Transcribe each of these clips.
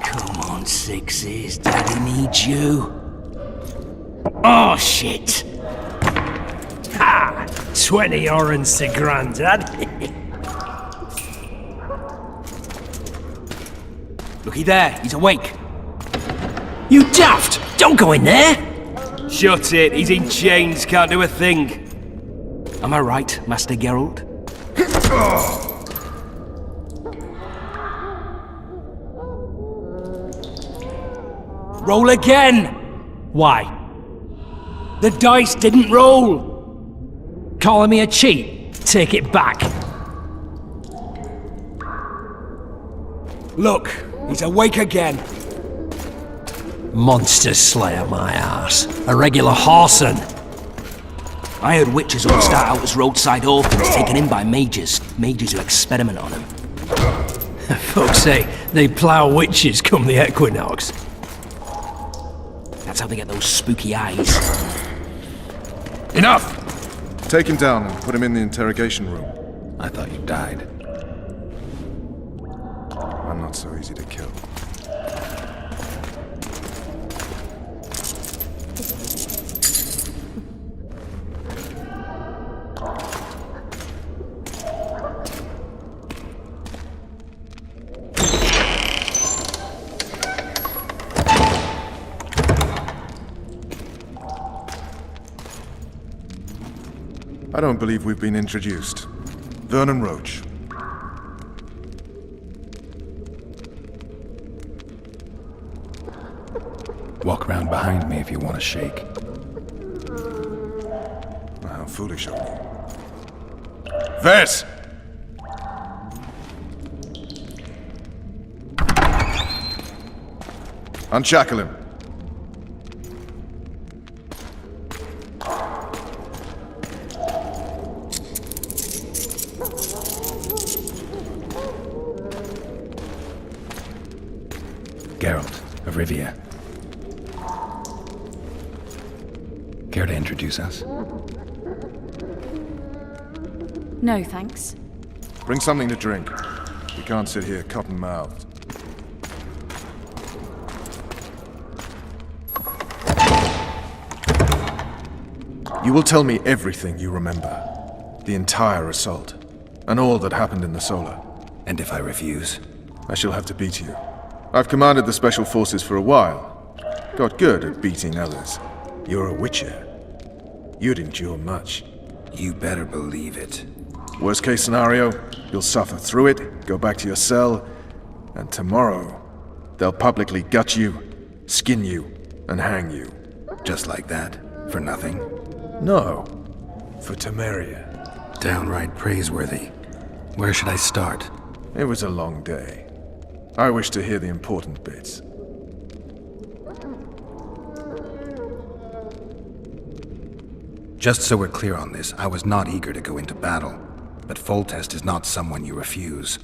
Come on, Sixes. Daddy needs you. Oh, shit. Ha! 20 orange to Grandad. Looky there, he's awake. You daft! Don't go in there! Shut it, he's in chains, can't do a thing. Am I right, Master Geralt? Roll again! Why? The dice didn't roll! Calling me a cheat? Take it back. Look, he's awake again. Monster Slayer, my ass. A regular horson. I heard witches all start out as roadside orphans taken in by mages. Mages who experiment on them. Folks say they plough witches come the equinox. That's how they get those spooky eyes. Enough! Take him down and put him in the interrogation room. I thought you died. I'm not so easy to kill. I don't believe we've been introduced. Vernon Roach. Walk around behind me if you want to shake. How foolish of me. Vess! Unshackle him. Geralt of Rivia. Care to introduce us? No, thanks. Bring something to drink. We can't sit here cotton-mouthed. You will tell me everything you remember. The entire assault. And all that happened in the Solar. And if I refuse? I shall have to beat you. I've commanded the Special Forces for a while. Got good at beating others. You're a Witcher. You'd endure much. You better believe it. Worst case scenario, you'll suffer through it, go back to your cell, and tomorrow, they'll publicly gut you, skin you, and hang you. Just like that? For nothing? No. For Temeria. Downright praiseworthy. Where should I start? It was a long day. I wish to hear the important bits. Just so we're clear on this, I was not eager to go into battle, but Foltest is not someone you refuse.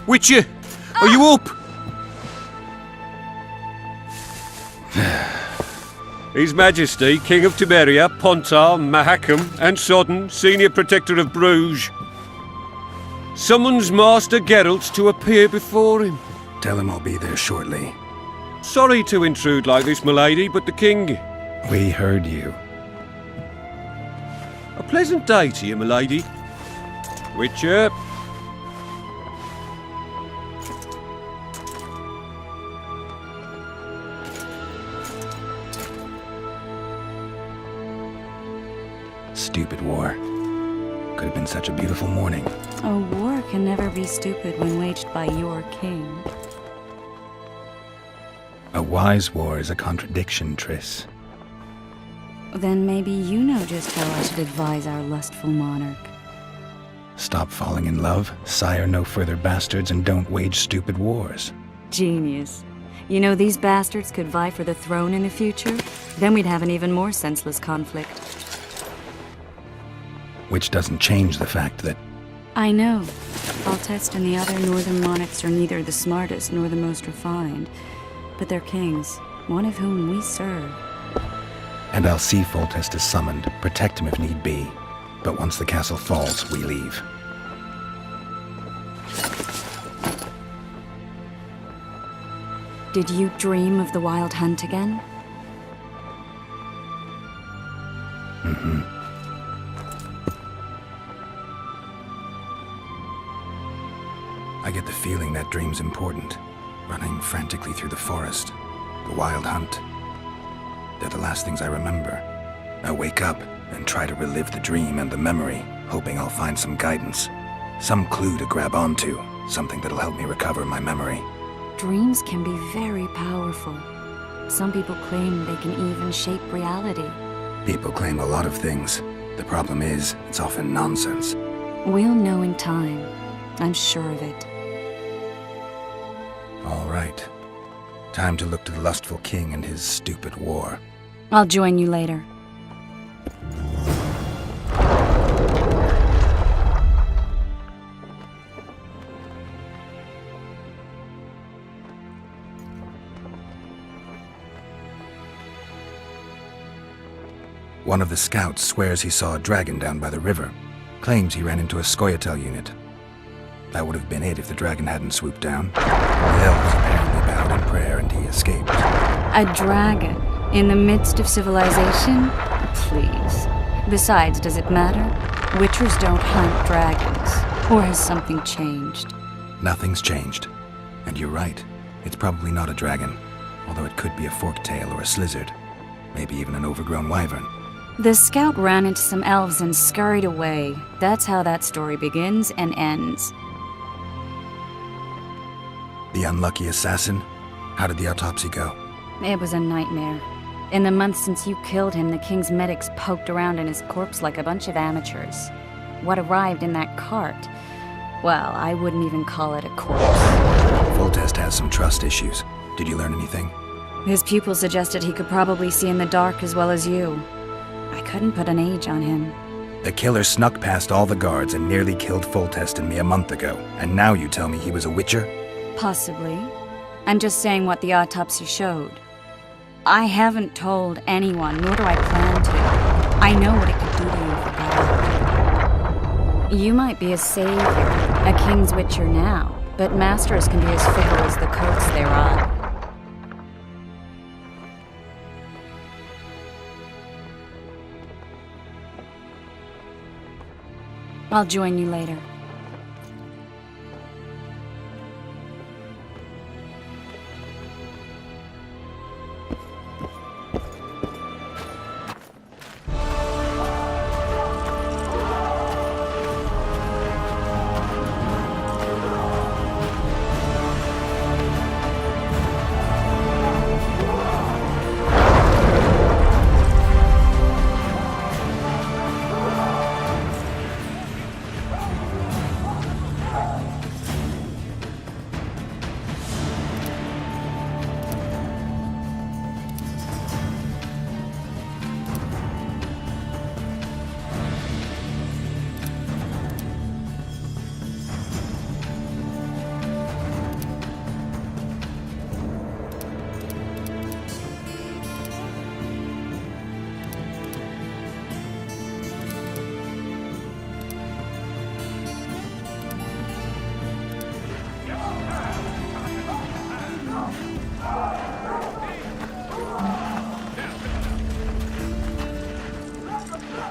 Witcher, are you up? His Majesty, King of Temeria, Pontar, Mahakam, and Sodden, Senior Protector of Bruges, summons Master Geralt to appear before him. Tell him I'll be there shortly. Sorry to intrude like this, milady, but the King... We heard you. A pleasant day to you, milady. Witcher. Stupid war. Could have been such a beautiful morning. A war can never be stupid when waged by your king. A wise war is a contradiction, Triss. Then maybe you know just how I should advise our lustful monarch. Stop falling in love, sire no further bastards, and don't wage stupid wars. Genius. You know, these bastards could vie for the throne in the future? Then we'd have an even more senseless conflict. Which doesn't change the fact that I know. Foltest and the other northern monarchs are neither the smartest nor the most refined, but they're kings, one of whom we serve. And I'll see Foltest is summoned, protect him if need be. But once the castle falls, we leave. Did you dream of the Wild Hunt again? I get the feeling that dream's important. Running frantically through the forest. The Wild Hunt. They're the last things I remember. I wake up and try to relive the dream and the memory, hoping I'll find some guidance. Some clue to grab onto. Something that'll help me recover my memory. Dreams can be very powerful. Some people claim they can even shape reality. People claim a lot of things. The problem is, it's often nonsense. We'll know in time. I'm sure of it. All right. Time to look to the lustful king and his stupid war. I'll join you later. One of the scouts swears he saw a dragon down by the river. Claims he ran into a Scoia'tael unit. That would have been it if the dragon hadn't swooped down. The elves apparently bowed in prayer and he escaped. A dragon? In the midst of civilization? Please. Besides, does it matter? Witchers don't hunt dragons. Or has something changed? Nothing's changed. And you're right. It's probably not a dragon. Although it could be a forktail or a slizzard. Maybe even an overgrown wyvern. The scout ran into some elves and scurried away. That's how that story begins and ends. The unlucky assassin? How did the autopsy go? It was a nightmare. In the months since you killed him, the king's medics poked around in his corpse like a bunch of amateurs. What arrived in that cart? Well, I wouldn't even call it a corpse. Foltest has some trust issues. Did you learn anything? His pupil suggested he could probably see in the dark as well as you. I couldn't put an age on him. The killer snuck past all the guards and nearly killed Foltest and me a month ago. And now you tell me he was a witcher? Possibly. I'm just saying what the autopsy showed. I haven't told anyone, nor do I plan to. I know what it could do to you if it got out. You might be a savior, a king's witcher now, but masters can be as fickle as the coats they ride. I'll join you later.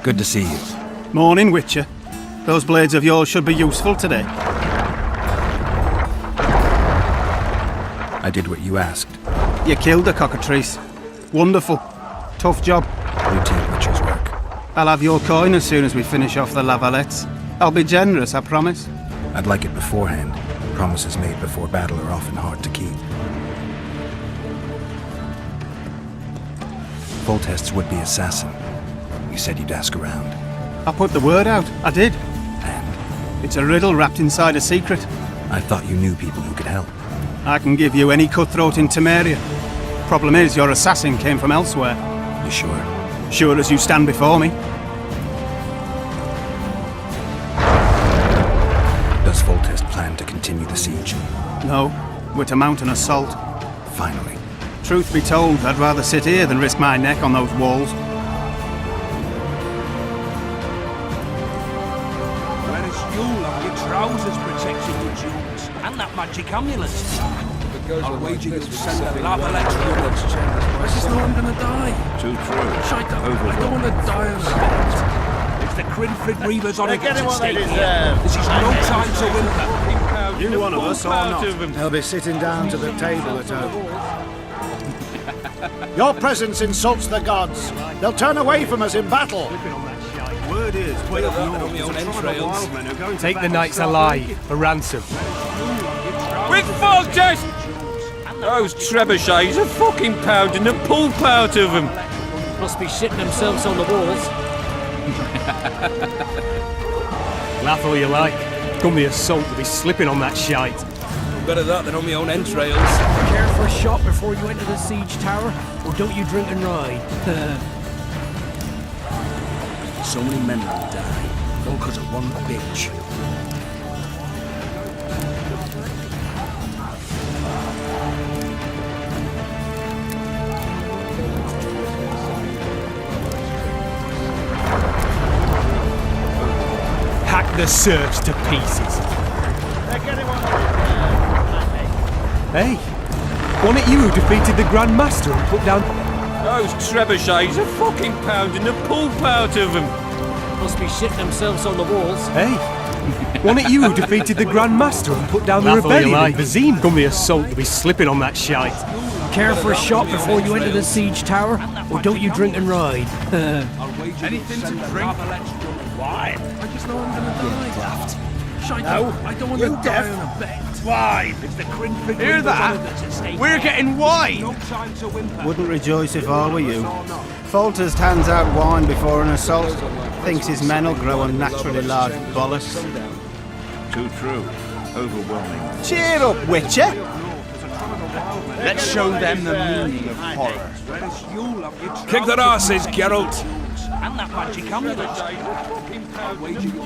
Good to see you. Morning, Witcher. Those blades of yours should be useful today. I did what you asked. You killed the cockatrice. Wonderful. Tough job. Routine Witcher's work. I'll have your coin as soon as we finish off the lavalettes. I'll be generous, I promise. I'd like it beforehand. Promises made before battle are often hard to keep. Foltest's would-be assassin. You said you'd ask around. I put the word out. I did. And It's a riddle wrapped inside a secret. I thought you knew people who could help. I can give you any cutthroat in Temeria. Problem is, your assassin came from elsewhere. You sure? Sure as you stand before me. Does Foltest plan to continue the siege? No, we're to mount an assault. Finally. Truth be told, I'd rather sit here than risk my neck on those walls. Whereas you have your trousers protecting your jewels and that magic amulet. I'll wager you'll send the lavalette units. I just know I'm gonna die. Too true. Shite up. I don't want to die on the bed. It's the Crinfrid Reavers on against at stake here. This is no time to whimper. You one of us or not? They'll be sitting down to the table at home. Your presence insults the gods. They'll turn away from us in battle. Word is, way up north, there's a tribe of wildmen who are going to Take the battle knights south. alive for ransom. Quick, Foltest! Those trebuchets are fucking pounding the pulp out of them. Must be shitting themselves on the walls. Laugh all you like. Come the assault to be slipping on that shite. Better that than on my own entrails. Care for a shot before you enter the siege tower, or don't you drink and ride? So many men will die, all because of one bitch. Hack the serfs to pieces. Hey, wasn't it you who defeated the Grand Master and put down... Those trebuchets are fucking pounding the pulp out of them. Must be shitting themselves on the walls. Hey, wasn't it you who defeated the Grand Master and put down the Laugh all you rebellion like. in Vizima? Come the assault to be slipping on that shite. Care for a shot before you enter the siege tower, or don't you drink and ride? Anything to drink? Why? I just know I'm gonna die. Daft. Shite No, up. I don't want to you die deaf? on a bed. Why? It's the Crinfrid Hear Reavers that? on that's at stake We're here. getting wide. No time to whimper. Wouldn't rejoice if I were you. Foltest hands out wine before an assault. Thinks his men will grow unnaturally large bollocks. Too true. Overwhelming. Cheer up, Witcher! Let's show them the meaning of horror. Kick their asses, Geralt! And that magic amulet.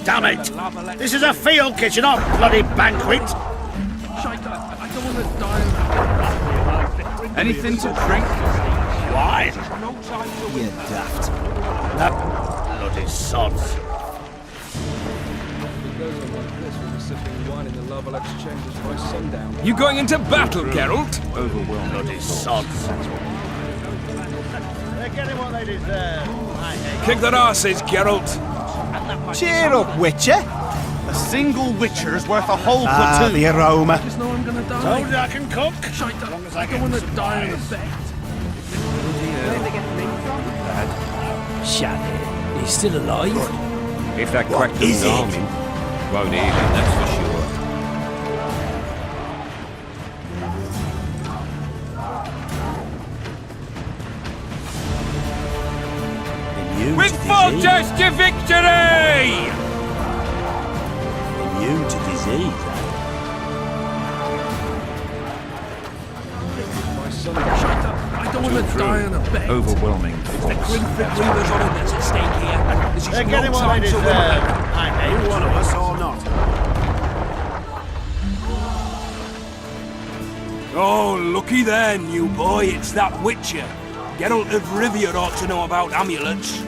Damn it! This is a field kitchen, not a bloody banquet. I don't want to die. Anything to drink? Why? You Daft. That bloody sods. You going into battle, Geralt? Overwhelming. Bloody sods. They're getting what they deserve. Kick their asses, Geralt! Cheer up, Witcher! A single Witcher's worth a whole Ah, platoon. the aroma. Just know I'm gonna die. Told you I can cook. Shite up. As long as I I don't get want to die on a bed. Shut it. He's still alive? If that crack is doesn't it? harm him, won't heal him, that's for sure. With Foltest to victory! Immune to disease, Shite up. I don't want to die on a bed. Overwhelming. The Crinfrid Reavers on that's at stake here. This is They're no getting what time they to deserve. whimper. I hate One of us or not. Oh, looky there, new boy. It's that Witcher. Geralt of Rivia ought to know about amulets.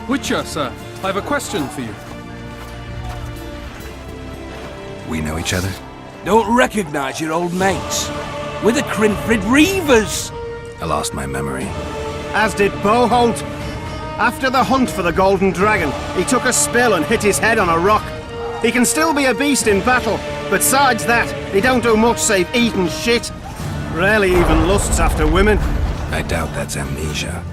Witcher, sir, I have a question for you. We know each other? Don't recognise your old mates. We're the Crinfrid Reavers. I lost my memory. As did Boholt. After the hunt for the Golden Dragon, he took a spill and hit his head on a rock. He can still be a beast in battle, but besides that, he don't do much save eat and shit. Rarely even lusts after women. I doubt that's amnesia.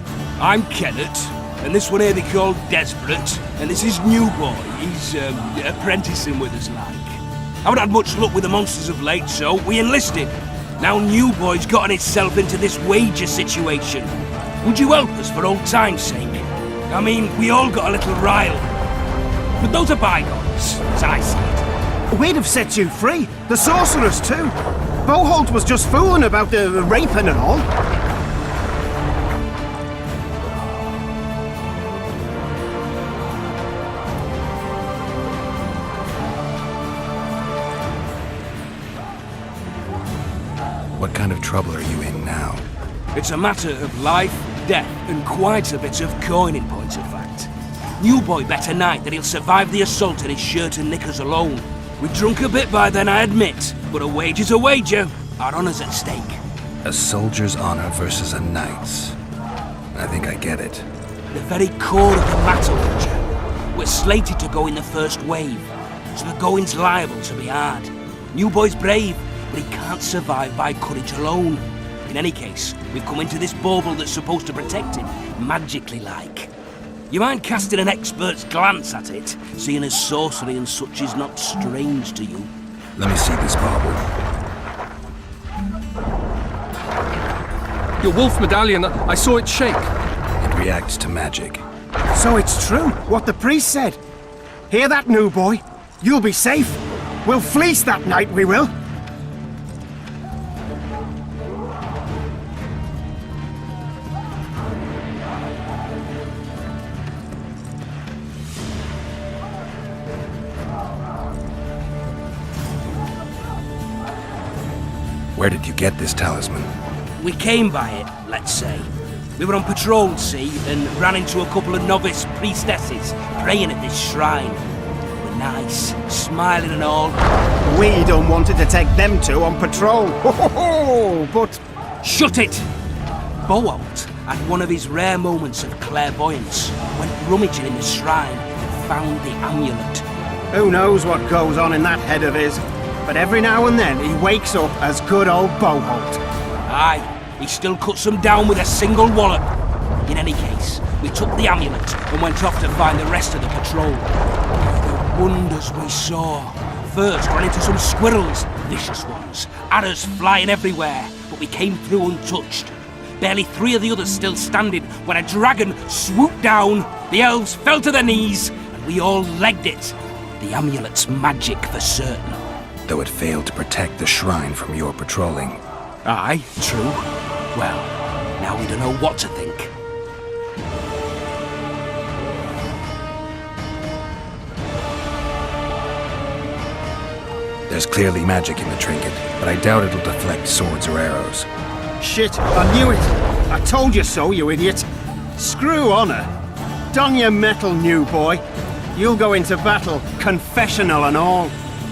I'm Kenneth, and this one here they call Desperate, and this is New Boy. He's apprenticing with us like. I haven't had much luck with the monsters of late, so we enlisted. Now New Boy's gotten itself into this wager situation. Would you help us for old time's sake? I mean, we all got a little riled. But those are bygones, as I see it. We'd have set you free. The sorceress too. Boholt was just fooling about the raping and all. What kind of trouble are you in now? It's a matter of life, death, and quite a bit of coin in point of fact. New Boy bet tonight that he'll survive the assault in his shirt and knickers alone. We drunk a bit by then, I admit, but a wager's a wager. Our honour's at stake. A soldier's honor versus a knight's. I think I get it. The very core of the matter, Roger. We're slated to go in the first wave, so the going's liable to be hard. New Boy's brave, but he can't survive by courage alone. In any case, we've come into this bauble that's supposed to protect him, magically like. You mind casting an expert's glance at it, seeing as sorcery and such is not strange to you? Let me see this bauble. Your wolf medallion, I saw it shake. It reacts to magic. So it's true, what the priest said. Hear that, New Boy? You'll be safe. We'll fleece that night, we will. Where did you get this talisman? We came by it, let's say. We were on patrol, see, and ran into a couple of novice priestesses praying at this shrine. They were nice, smiling and all. We don't wanted to take them two on patrol. But... Shut it! Boholt had one of his rare moments of clairvoyance, went rummaging in the shrine and found the amulet. who knows what goes on in that head of his? But every now and then he wakes up as good old Boholt. Aye, he still cuts them down with a single wallop. In any case, we took the amulet and went off to find the rest of the patrol. The wonders we saw. First, ran into some squirrels, vicious ones, arrows flying everywhere, but we came through untouched. Barely 3 of the others still standing when a dragon swooped down, the elves fell to their knees, and we all legged it. The amulet's magic for certain. Though it failed to protect the shrine from your patrolling. Aye, true. Well, now we don't know what to think. There's clearly magic in the trinket, but I doubt it'll deflect swords or arrows. Shit, I knew it! I told you so, you idiot! Screw honor! Don your metal, new boy. You'll go into battle, confessional and all.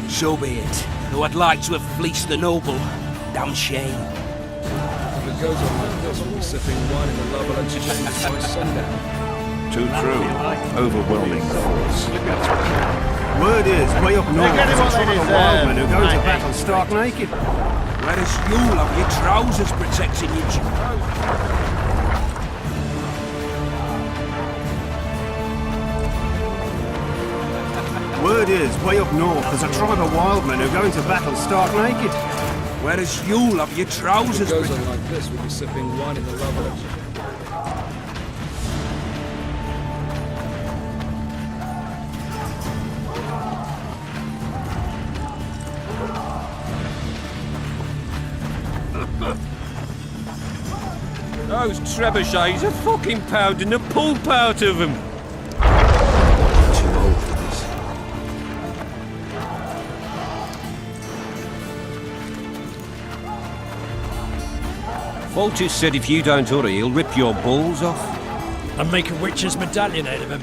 So be it. Though I'd like to have fleeced the noble. Damn shame. If it goes on like this, we'll be sipping wine in the lava and chicken by sundown. Too true. Overwhelming force. Word is, way up north, there's a tribe of wildmen who go into battle stark naked. Whereas you'll have your trousers protecting you, Word is, way up north, there's a tribe of wildmen who go into battle stark naked. Whereas you'll have your trousers If it goes on like this, we'll be sipping wine in the lava. Those trebuchets are fucking pounding the pulp out of them. Too old for this. Foltest said if you don't hurry, he'll rip your balls off. And make a witch's medallion out of him.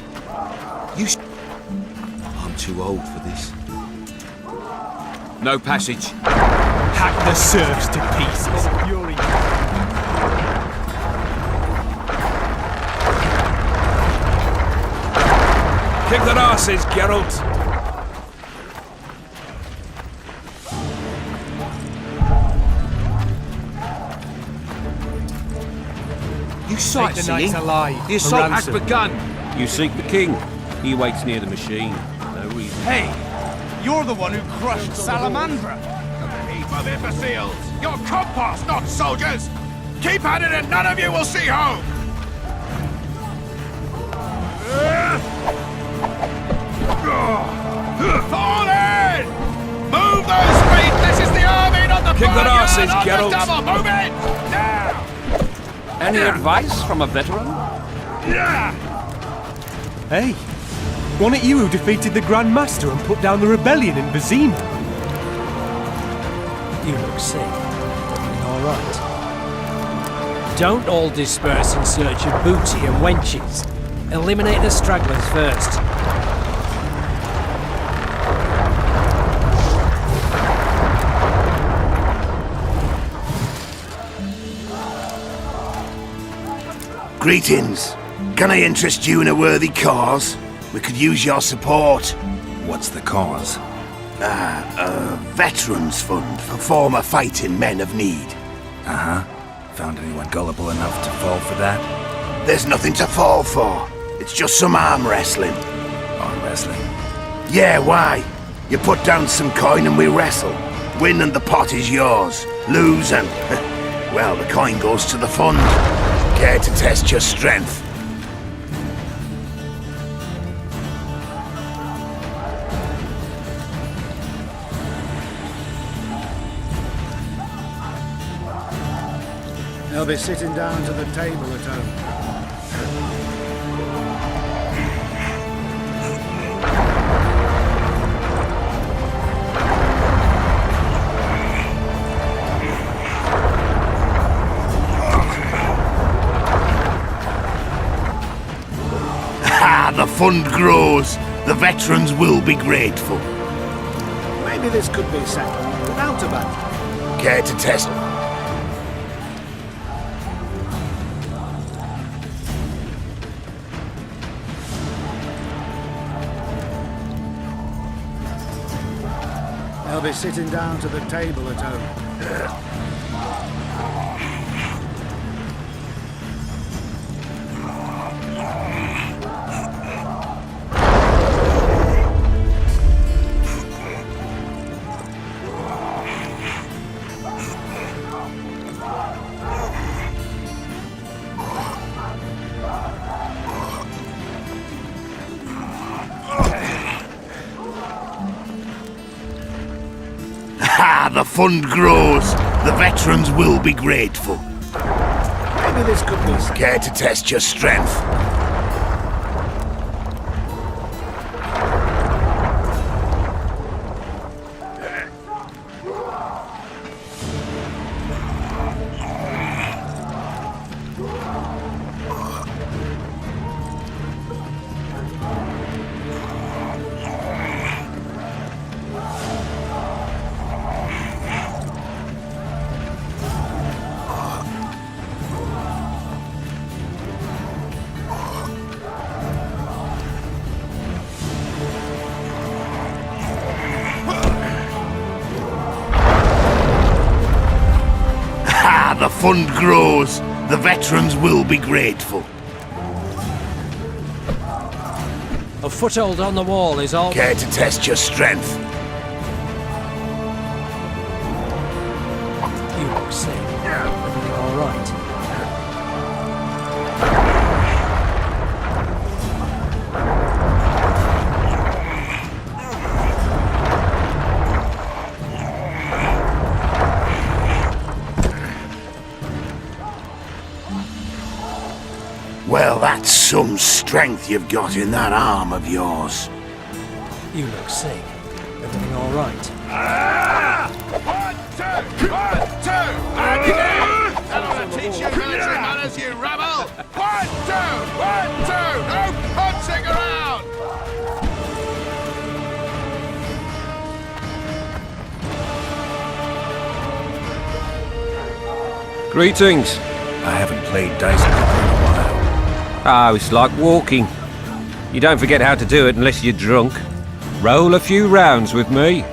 I'm too old for this. No passage. Hack the serfs to pieces. Kick their asses, Geralt! You Take the knights sightseeing? alive. The for assault has ransom. begun. You seek the king. He waits near the machine. No reason. Hey, you're the one who crushed Salamandra. Heap of imbeciles! You're compost, not soldiers! Keep at it and none of you will see home! Fall in! Move those feet! This is the army, not the Kick their barnyard, asses, not the Geralt. devil! Move it! Now! Any advice from a veteran? Yeah! Hey, wasn't it you who defeated the Grand Master and put down the rebellion in Vizima? You look sick. All right. Don't all disperse in search of booty and wenches. Eliminate the stragglers first. Greetings. Can I interest you in a worthy cause? We could use your support. What's the cause? A veterans fund for former fighting men of need. Uh-huh. Found anyone gullible enough to fall for that? There's nothing to fall for. It's just some arm wrestling. Arm wrestling? Yeah, why? You put down some coin and we wrestle. Win and the pot is yours. Lose and... well, the coin goes to the fund. Care to test your strength? They'll be sitting down to the table at home. Ha! The fund grows. The veterans will be grateful. Maybe this could be settled without a battle. Care to test? They'll be sitting down to the table at home. Ha! The fund grows. The veterans will be grateful. Maybe this could be settled. Care to test your strength? The fund grows. The veterans will be grateful. A foothold on the wall is all. Care to test your strength? You look sick. Everything all right? Well, that's some strength you've got in that arm of yours. You look sick. Everything all right? One, two! And again! I want to teach you military manners, you rebel! 1, 2! No punching around! Greetings. I haven't played dice poker in a while. Ah, it's like walking. You don't forget how to do it unless you're drunk. Roll a few rounds with me.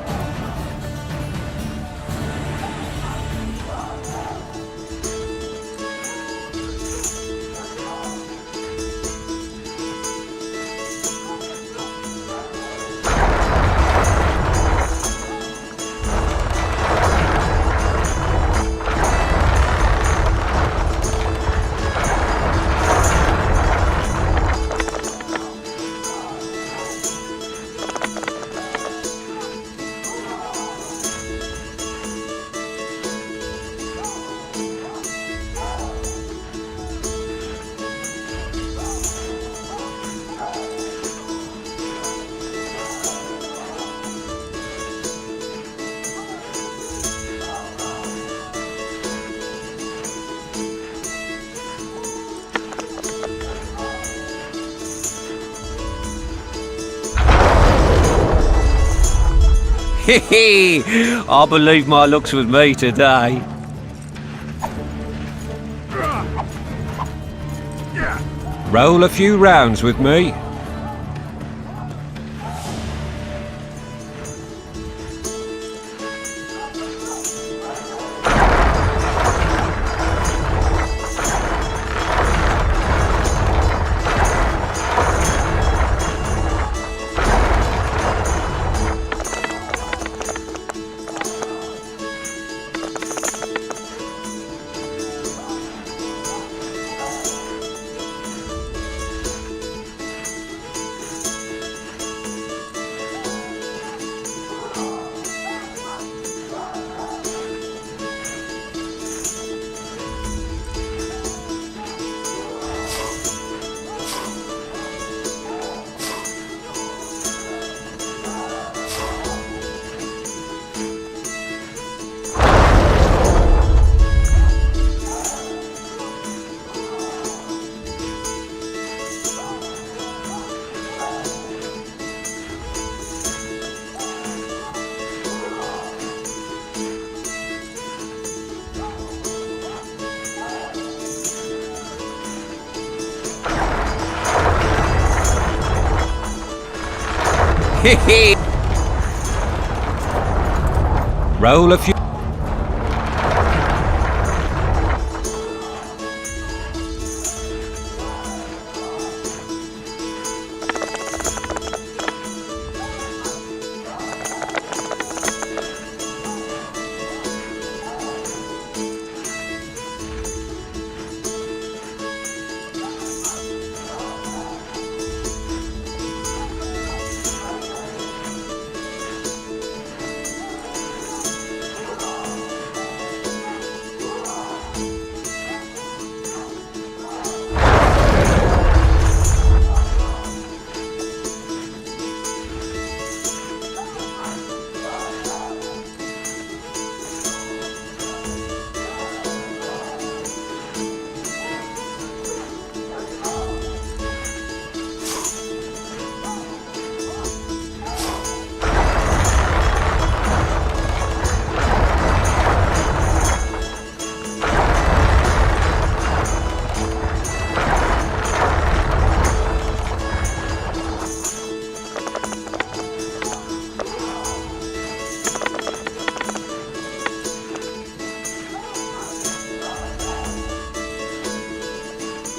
Hee I believe my luck's with me today. Roll a few rounds with me. Roll a few.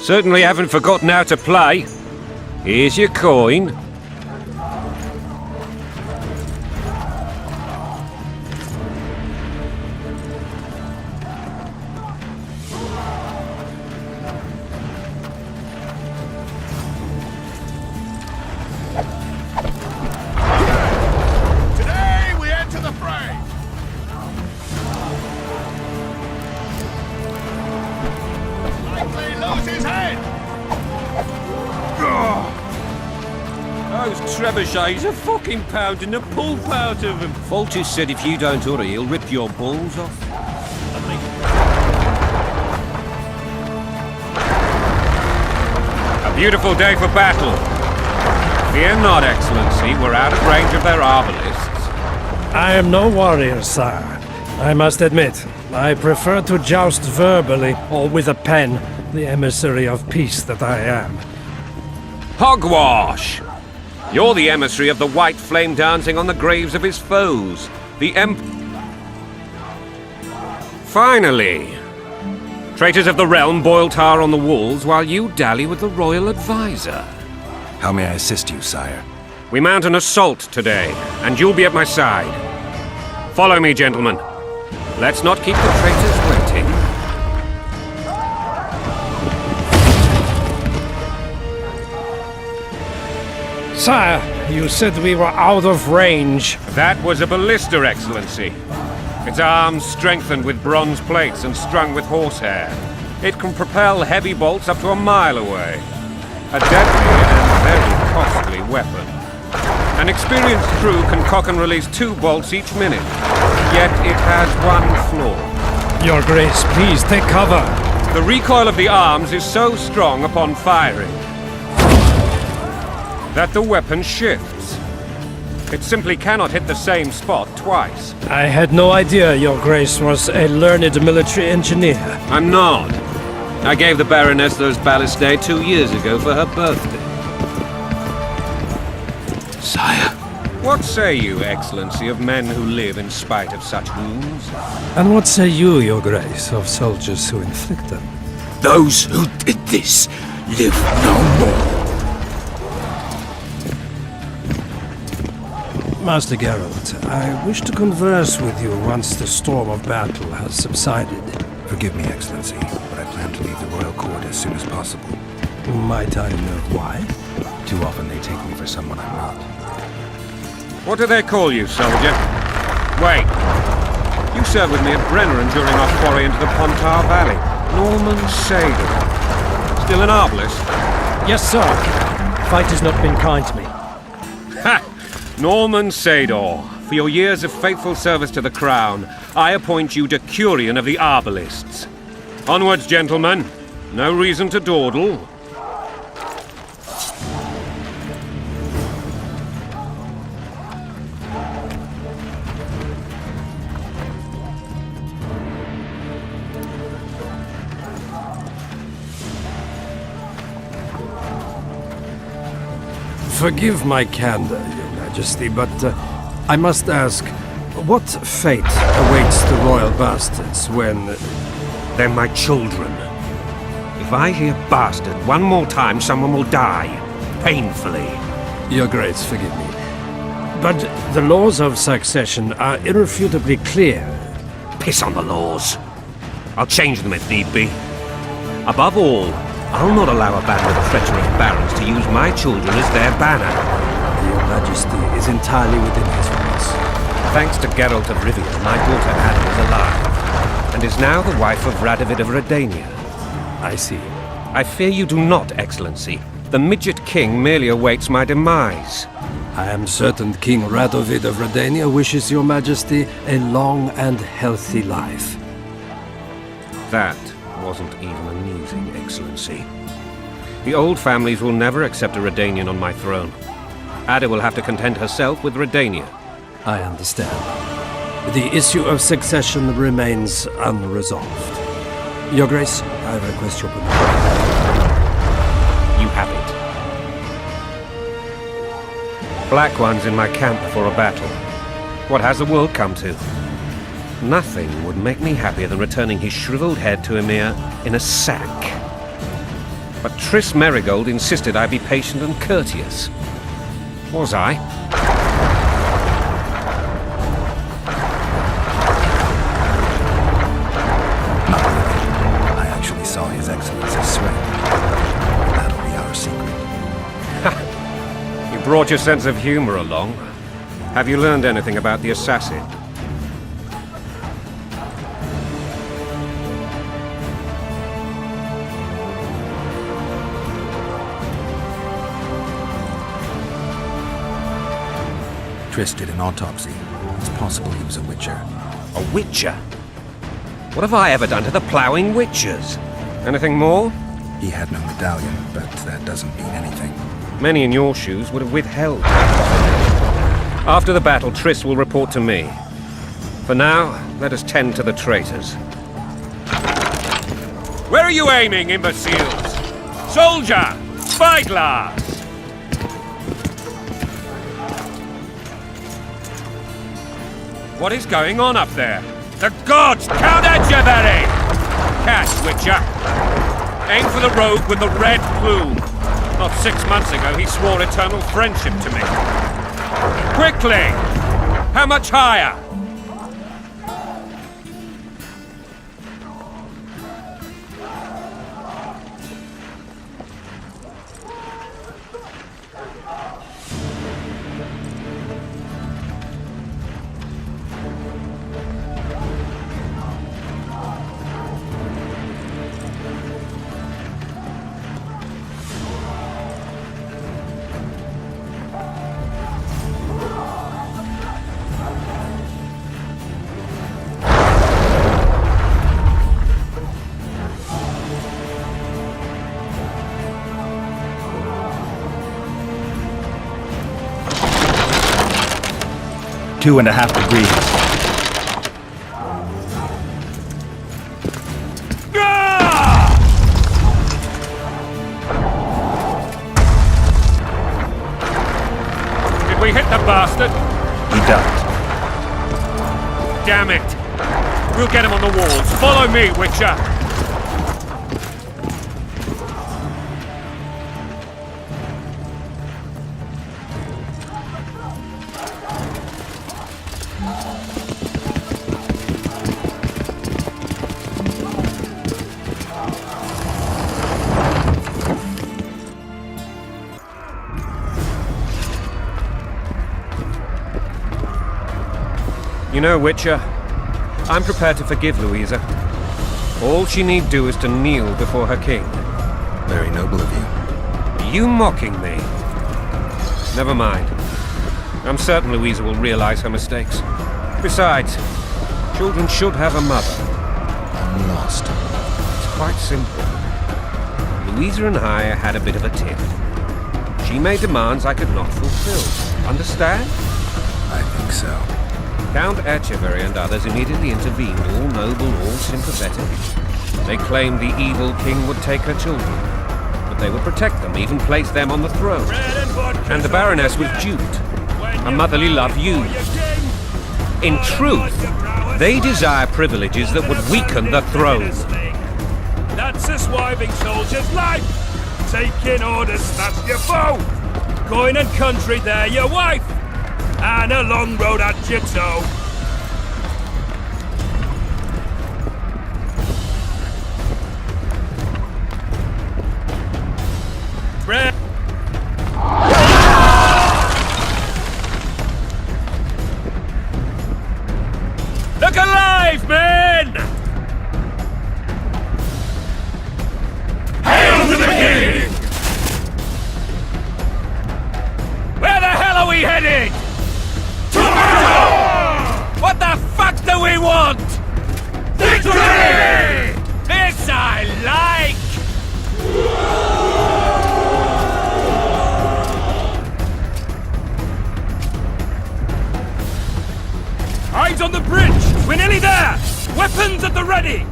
Certainly haven't forgotten how to play. Here's your coin. Today we enter the fray. Likely lose his head. Those trebuchets are fucking pounding the pulp out of him. Fulcher said if you don't hurry, he'll rip your balls off. A beautiful day for battle. Fear not, Excellency, we're out of range of their arbalists. I am no warrior, sir. I must admit, I prefer to joust verbally or with a pen, the emissary of peace that I am. Hogwash! You're the emissary of the white flame dancing on the graves of his foes. The Finally! Traitors of the realm boil tar on the walls while you dally with the royal advisor. How may I assist you, sire? We mount an assault today, and you'll be at my side. Follow me, gentlemen. Let's not keep the traitors waiting. Sire, you said we were out of range. That was a ballista, Excellency. Its arms strengthened with bronze plates and strung with horsehair. It can propel heavy bolts up to a mile away. A deadly and very costly weapon. An experienced crew can cock and release 2 bolts each minute. Yet it has one flaw. Your Grace, please take cover. The recoil of the arms is so strong upon firing that the weapon shifts. It simply cannot hit the same spot twice. I had no idea Your Grace was a learned military engineer. I'm not. I gave the Baroness those ballistae 2 years ago for her birthday. Sire. What say you, Excellency, of men who live in spite of such wounds? And what say you, Your Grace, of soldiers who inflict them? Those who did this live no more. Master Geralt, I wish to converse with you once the storm of battle has subsided. Forgive me, Excellency, but I plan to leave the royal court as soon as possible. Might I know why? Too often they take me for someone I'm not. What do they call you, soldier? Wait. You served with me at Brenneran during our foray into the Pontar Valley. Norman Sador. Still an arbalist? Yes, sir. Fate has not been kind to me. Ha! Norman Sador, for your years of faithful service to the crown, I appoint you Decurion of the Arbalists. Onwards, gentlemen. No reason to dawdle. Forgive my candor, Your Majesty, but I must ask, what fate awaits the royal bastards when... They're my children. If I hear bastard one more time, someone will die. Painfully. Your Grace, forgive me. But the laws of succession are irrefutably clear. Piss on the laws. I'll change them if need be. Above all, I'll not allow a band of treacherous barons to use my children as their banner. Your Majesty is entirely within his rights. Thanks to Geralt of Rivia, my daughter Ada is alive, and is now the wife of Radovid of Redania. I see. I fear you do not, Excellency. The Midget King merely awaits my demise. I am certain King Radovid of Redania wishes Your Majesty a long and healthy life. That wasn't even amusing, Excellency. The old families will never accept a Redanian on my throne. Ada will have to content herself with Redania. I understand. The issue of succession remains unresolved. Your Grace, I request your permission. You have it. Black One's in my camp before a battle. What has the world come to? Nothing would make me happier than returning his shriveled head to Emir in a sack. But Triss Merigold insisted I be patient and courteous. Was I? Not really. I actually saw His Excellency sweat. That'll be our secret. You brought your sense of humor along. Have you learned anything about the assassin? Triss did an autopsy. It's possible he was a witcher. A witcher? What have I ever done to the ploughing witchers? Anything more? He had no medallion, but that doesn't mean anything. Many in your shoes would have withheld. After the battle, Triss will report to me. For now, let us tend to the traitors. Where are you aiming, imbeciles? Soldier! Spyglass! What is going on up there? The gods! Count Echeverry! Catch, Witcher! Aim for the rogue with the red plume. Not 6 months ago, he swore eternal friendship to me. Quickly! How much higher? Two and a half degrees. Did we hit the bastard? He ducked. Damn it! We'll get him on the walls. Follow me, Witcher! You know, Witcher, I'm prepared to forgive Louisa. All she need do is to kneel before her king. Very noble of you. Are you mocking me? Never mind. I'm certain Louisa will realize her mistakes. Besides, children should have a mother. I'm lost. It's quite simple. Louisa and I had a bit of a tiff. She made demands I could not fulfill. Understand? I think so. Count Echeverry and others immediately intervened, all noble, all sympathetic. They claimed the evil king would take her children, but they would protect them, even place them on the throne. And the Baroness was duped. A motherly love used. In truth, they desire privileges that would weaken the throne. That's a swiving soldier's life. Taking orders, that's your foe. Coin and country, they're your wife. And a long road at your toe. Look alive, men! Hail to the king! Where the hell are we headed? What the fuck do we want? Victory! This I like! Eyes on the bridge! We're nearly there! Weapons at the ready!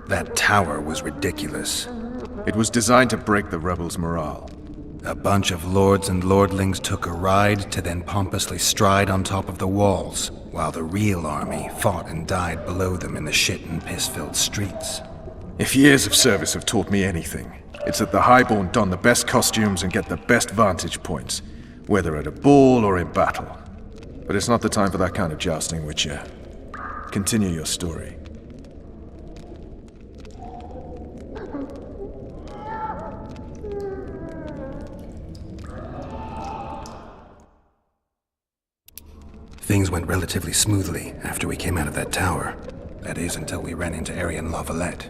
That tower was ridiculous. It was designed to break the rebels' morale. A bunch of lords and lordlings took a ride to then pompously stride on top of the walls, while the real army fought and died below them in the shit and piss-filled streets. If years of service have taught me anything, it's that the highborn don the best costumes and get the best vantage points, whether at a ball or in battle. But it's not the time for that kind of jousting, Witcher. Continue your story. Things went relatively smoothly after we came out of that tower. That is, until we ran into Arian Lavalette.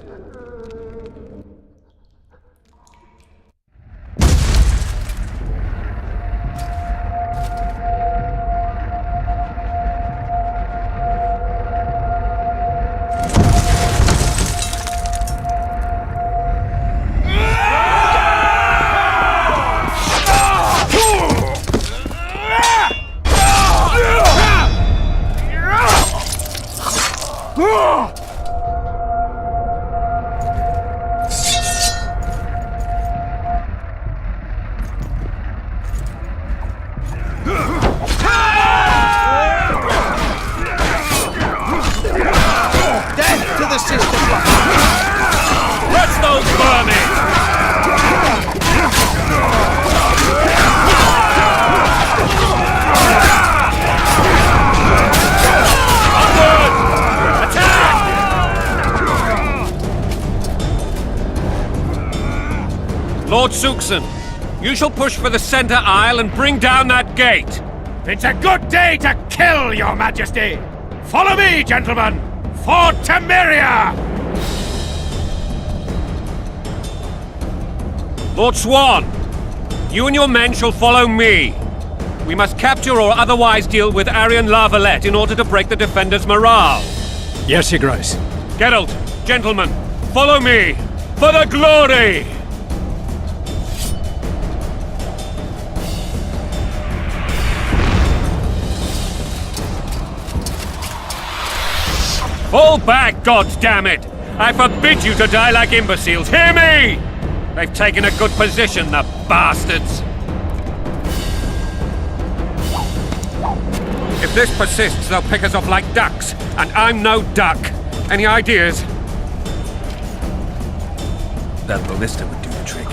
Lord Suxon, you shall push for the center aisle and bring down that gate. It's a good day to kill, Your Majesty! Follow me, gentlemen! For Temeria! Lord Swan, you and your men shall follow me. We must capture or otherwise deal with Arian Lavalette in order to break the defenders' morale. Yes, Your Grace. Geralt, gentlemen, follow me! For the glory! Fall back, goddammit! I forbid you to die like imbeciles, hear me! They've taken a good position, the bastards! If this persists, they'll pick us off like ducks, and I'm no duck. Any ideas? That ballista would do the trick.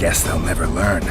Guess they'll never learn.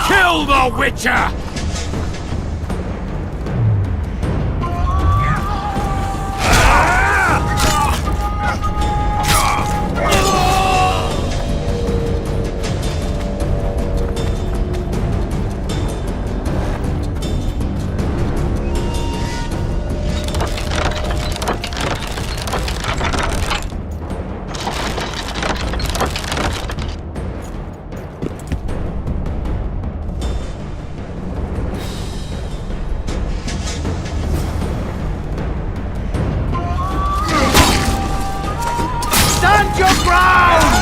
Kill the Witcher! Stand your ground!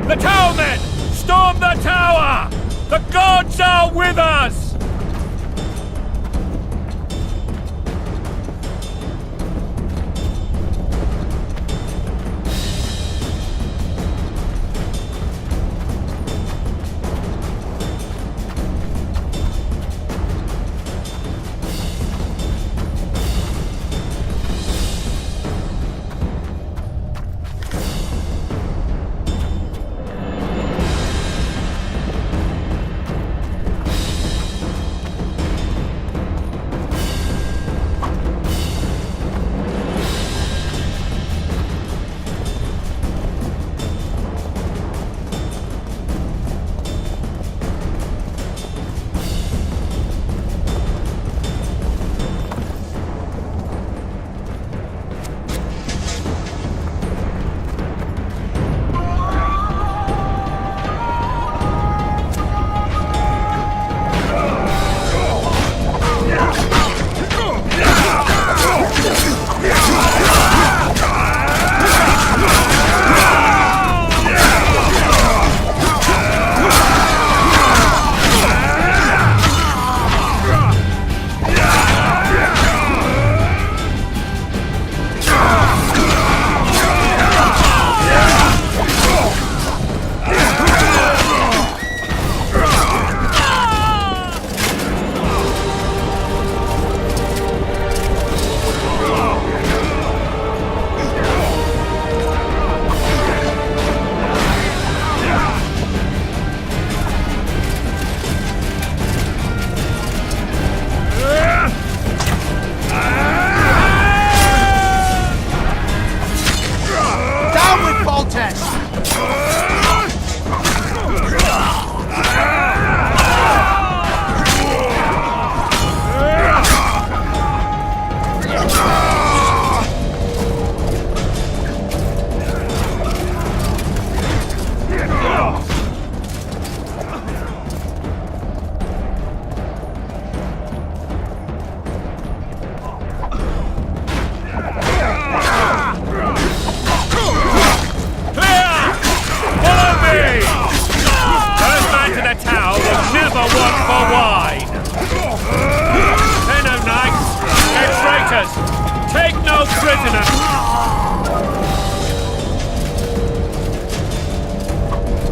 The towermen! Storm the tower! The gods are with us!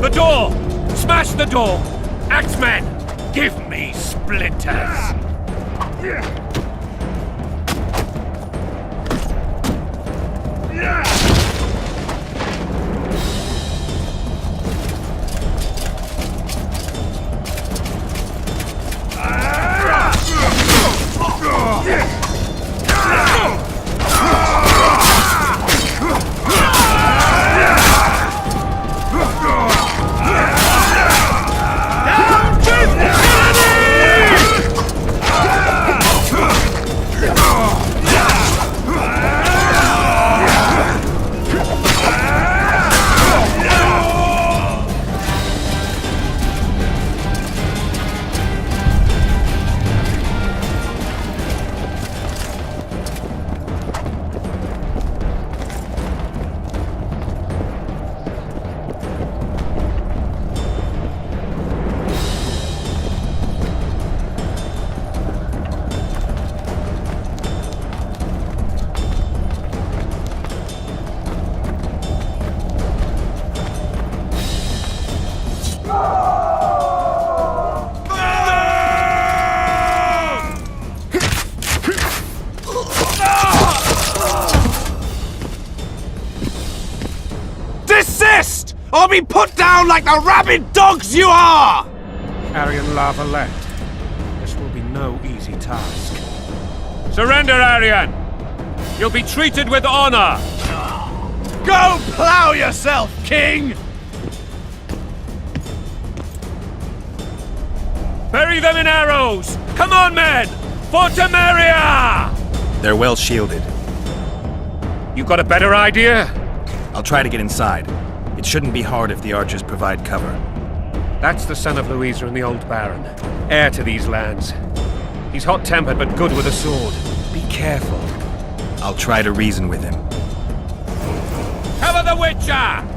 The door! Smash the door! Axemen, give me splinters! Desist! Or be put down like the rabid dogs you are! Aryan Lavalette, this will be no easy task. Surrender, Aryan! You'll be treated with honor! Go plow yourself, King! Bury them in arrows! Come on, men! For Temeria! They're well shielded. You got a better idea? I'll try to get inside. It shouldn't be hard if the archers provide cover. That's the son of Louisa and the old Baron, heir to these lands. He's hot-tempered but good with a sword. Be careful. I'll try to reason with him. Cover the Witcher!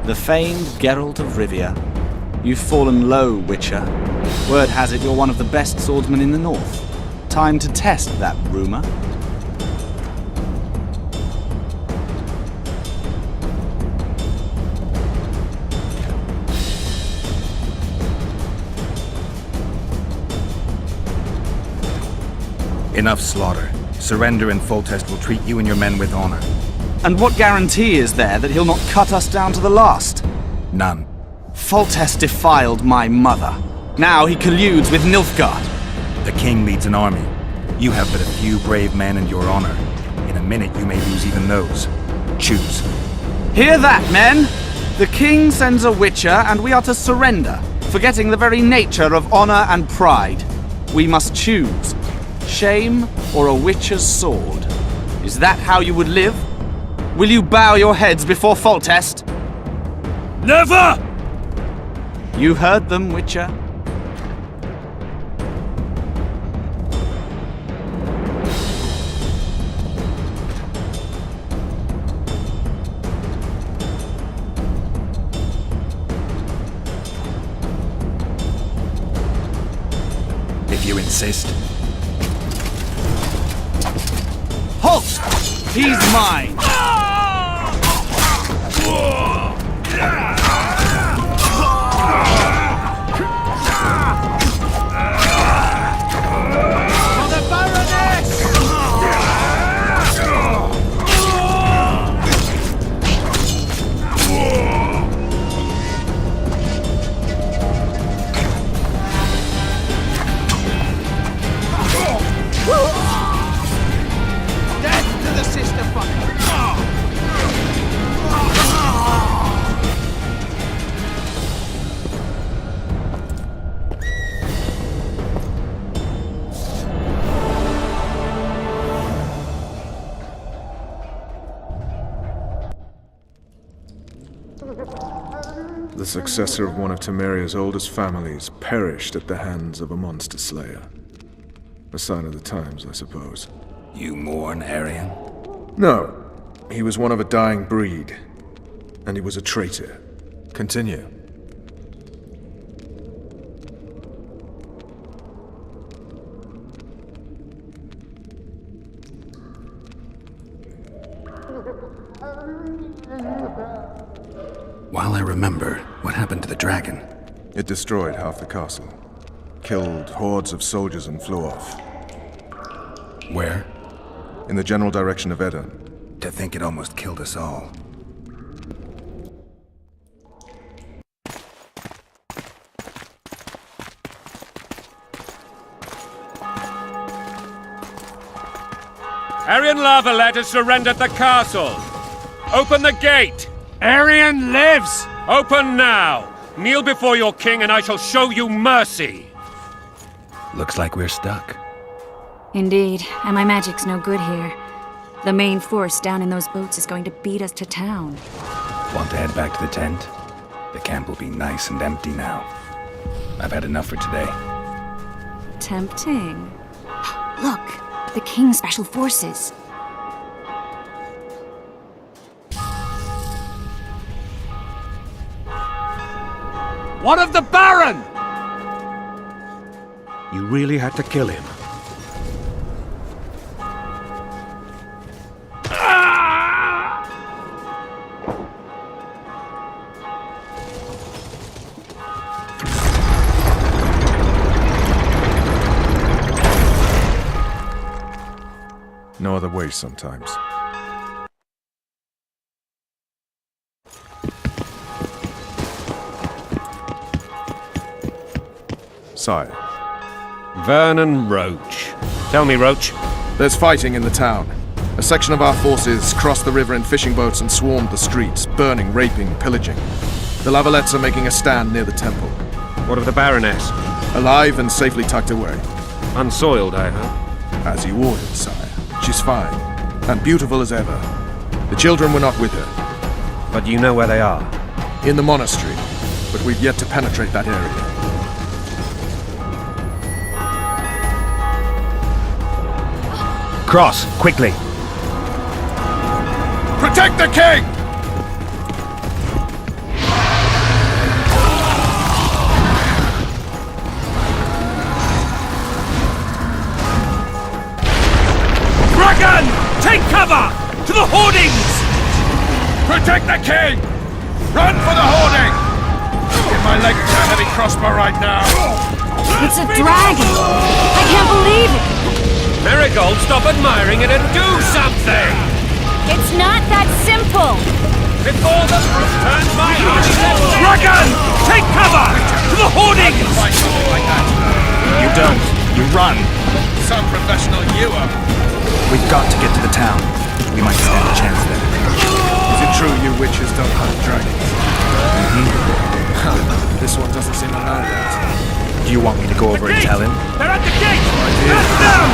The famed Geralt of Rivia. You've fallen low, Witcher. Word has it you're one of the best swordsmen in the north. Time to test that rumor. Enough slaughter. Surrender and Foltest will treat you and your men with honor. And what guarantee is there that he'll not cut us down to the last? None. Foltest defiled my mother. Now he colludes with Nilfgaard. The king leads an army. You have but a few brave men and your honor. In a minute you may lose even those. Choose. Hear that, men? The king sends a witcher and we are to surrender, forgetting the very nature of honor and pride. We must choose. Shame or a witcher's sword? Is that how you would live? Will you bow your heads before Foltest? Never! You heard them, Witcher. If you insist. Halt! He's mine! The successor of one of Temeria's oldest families perished at the hands of a monster slayer. A sign of the times, I suppose. You mourn, Arian? No. He was one of a dying breed. And he was a traitor. Continue. While I remember, what happened to the dragon? It destroyed half the castle. Killed hordes of soldiers and flew off. Where? In the general direction of Edon. To think it almost killed us all. Arian Lavalet has surrendered the castle. Open the gate. Arian lives! Open now. Kneel before your king and I shall show you mercy. Looks like we're stuck. Indeed, and my magic's no good here. The main force down in those boats is going to beat us to town. Want to head back to the tent? The camp will be nice and empty now. I've had enough for today. Tempting. Look, the King's Special Forces. What of the Baron? You really had to kill him. No other way sometimes. Sire. Vernon Roach. Tell me, Roach. There's fighting in the town. A section of our forces crossed the river in fishing boats and swarmed the streets, burning, raping, pillaging. The Lavalets are making a stand near the temple. What of the Baroness? Alive and safely tucked away. Unsoiled, I hope. As you ordered, sire. She's fine, and beautiful as ever. The children were not with her. But you know where they are? In the monastery, but we've yet to penetrate that area. Cross, quickly! Protect the king! Take cover! To the hoardings! Protect the king! Run for the hoarding! Give my leg a heavy crossbow right now! It's a dragon! I can't believe it! Marigold, stop admiring it and do something! It's not that simple! Before the brute turns my army left! Dragon! Take cover! To the hoardings! Fight something like that. You don't. You run. Some professional you are. We've got to get to the town. We might stand a chance there. Is it true you witches don't hunt dragons? This one doesn't seem to know that. Do you want me to go over and tell him? They're at the gate! That's them!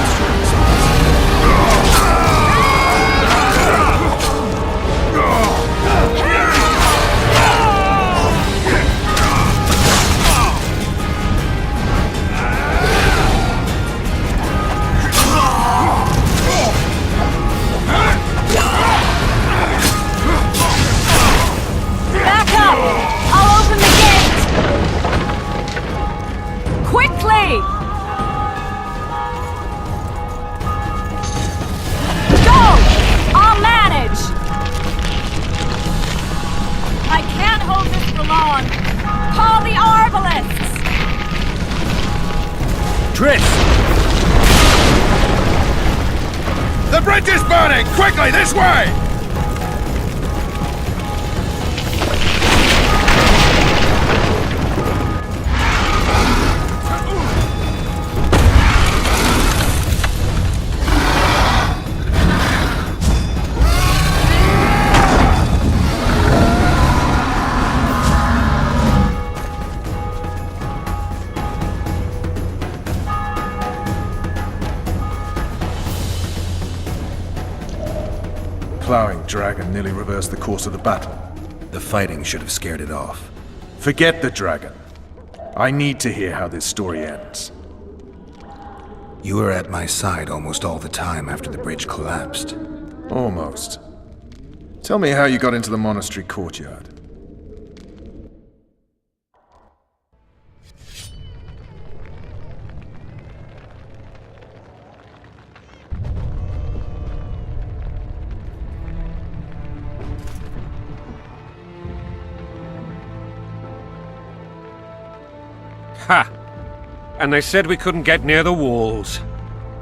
Back up! I'll open the gate! Quickly! Go! I'll manage! I can't hold this for long. Call the Arbalists! Triss! The bridge is burning! Quickly, this way! Plowing dragon nearly reversed the course of the battle. The fighting should have scared it off. Forget the dragon. I need to hear how this story ends. You were at my side almost all the time after the bridge collapsed. Almost. Tell me how you got into the monastery courtyard. Ha! And they said we couldn't get near the walls.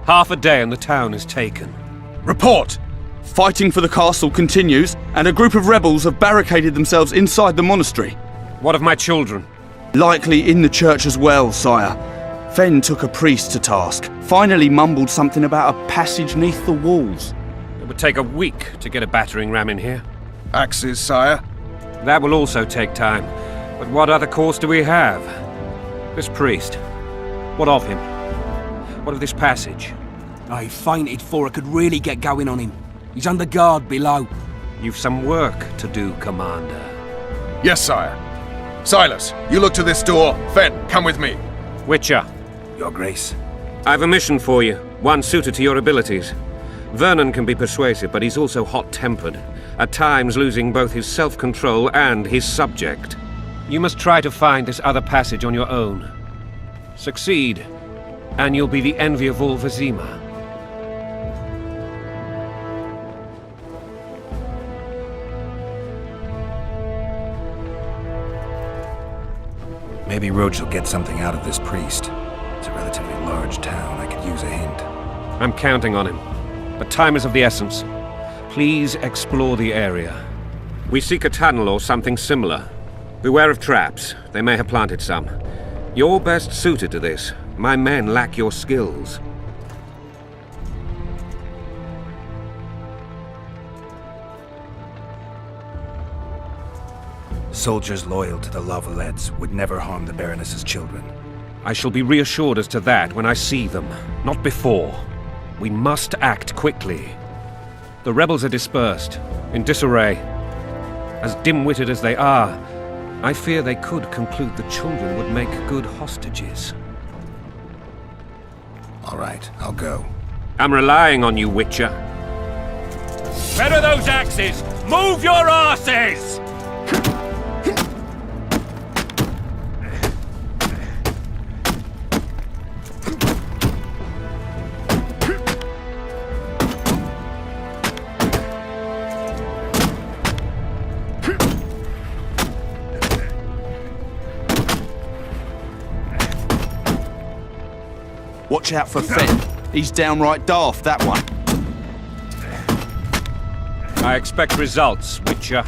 Half a day and the town is taken. Report! Fighting for the castle continues, and a group of rebels have barricaded themselves inside the monastery. What of my children? Likely in the church as well, sire. Fen took a priest to task, finally mumbled something about a passage neath the walls. It would take a week to get a battering ram in here. Axes, sire? That will also take time. But what other course do we have? This priest. What of him? What of this passage? I fainted before I could really get going on him. He's under guard below. You've some work to do, Commander. Yes, sire. Silas, you look to this door. Fen, come with me. Witcher. Your Grace. I've a mission for you, one suited to your abilities. Vernon can be persuasive, but he's also hot-tempered, at times losing both his self-control and his subject. You must try to find this other passage on your own. Succeed, and you'll be the envy of all Vizima. Maybe Roach will get something out of this priest. It's a relatively large town. I could use a hint. I'm counting on him, but time is of the essence. Please explore the area. We seek a tunnel or something similar. Beware of traps. They may have planted some. You're best suited to this. My men lack your skills. Soldiers loyal to the Lavalets would never harm the Baroness's children. I shall be reassured as to that when I see them, not before. We must act quickly. The rebels are dispersed, in disarray. As dim-witted as they are, I fear they could conclude the children would make good hostages. All right, I'll go. I'm relying on you, Witcher. Where are those axes? Move your asses! Watch out for Fenn. He's downright daft, that one. I expect results, Witcher.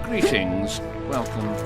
Greetings. Welcome.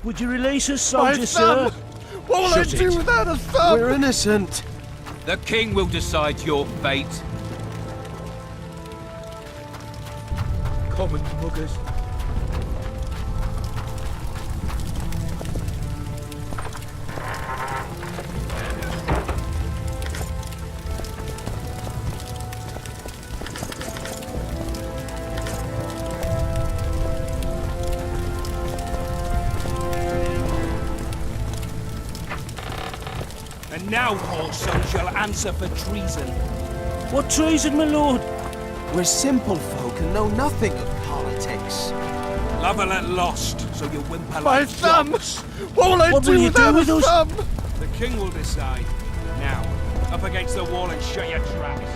Would you release us, soldier, sir? What will I do without a thumb? We're innocent. The king will decide your fate. Common buggers. And now, whoreson, shall answer for treason. What treason, my lord? We're simple folk and know nothing of politics. Lavalette lost, so you whimper My like thumb! dogs. What will I What do will you without do with a us? thumb? The king will decide. Now, up against the wall and shut your traps.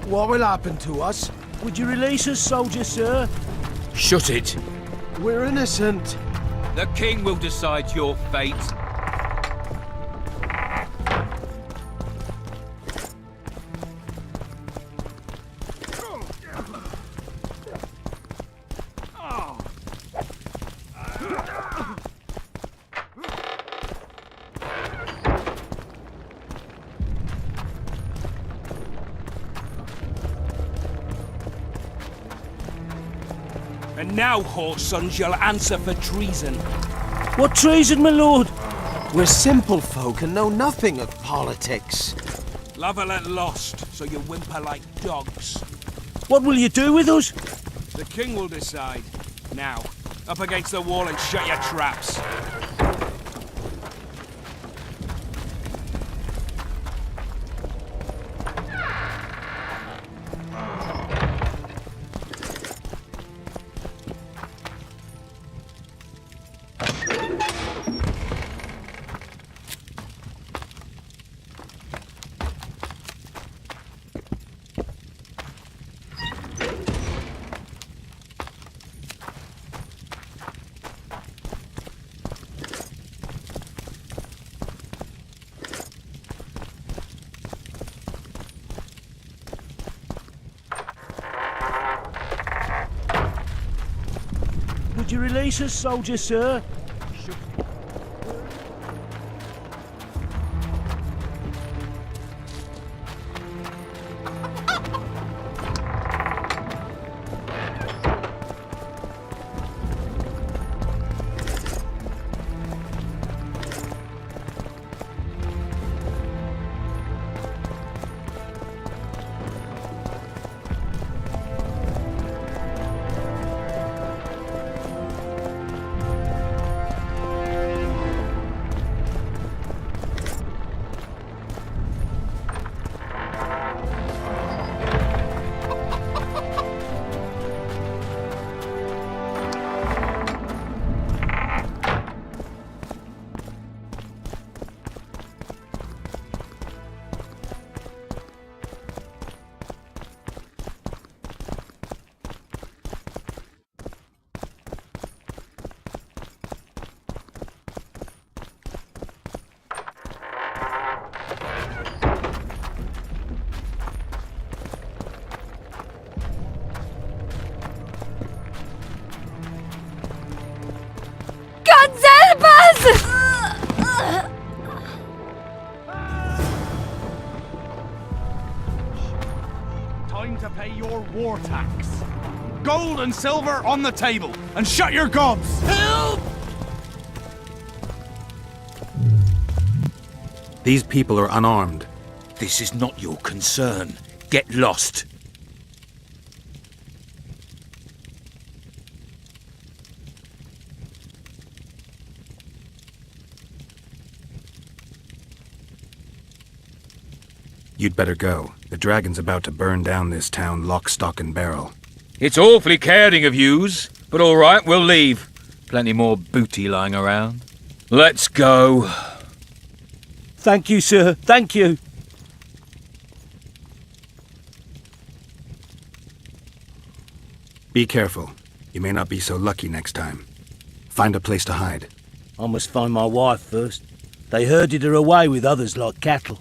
What will happen to us? Would you release us, soldier, sir? Shut it. We're innocent. The king will decide your fate. And now, horse sons, you'll answer for treason. What treason, my lord? We're simple folk and know nothing of politics. Lavalette lost, so you whimper like dogs. What will you do with us? The king will decide. Now, up against the wall and shut your traps. Would you release us, soldier, sir? Time to pay your war tax. Gold and silver on the table, and shut your gobs! Help! These people are unarmed. This is not your concern. Get lost. You'd better go. The dragon's about to burn down this town lock, stock, and barrel. It's awfully caring of yous, but all right, we'll leave. Plenty more booty lying around. Let's go. Thank you, sir. Thank you. Be careful. You may not be so lucky next time. Find a place to hide. I must find my wife first. They herded her away with others like cattle.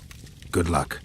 Good luck.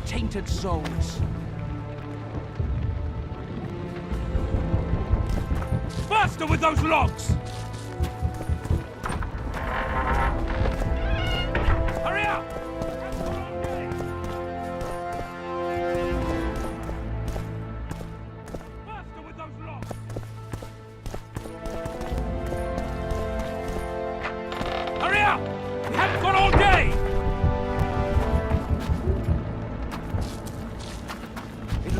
Tainted souls. Faster with those logs! Hurry up! Faster with those logs! Hurry up! We haven't got all day!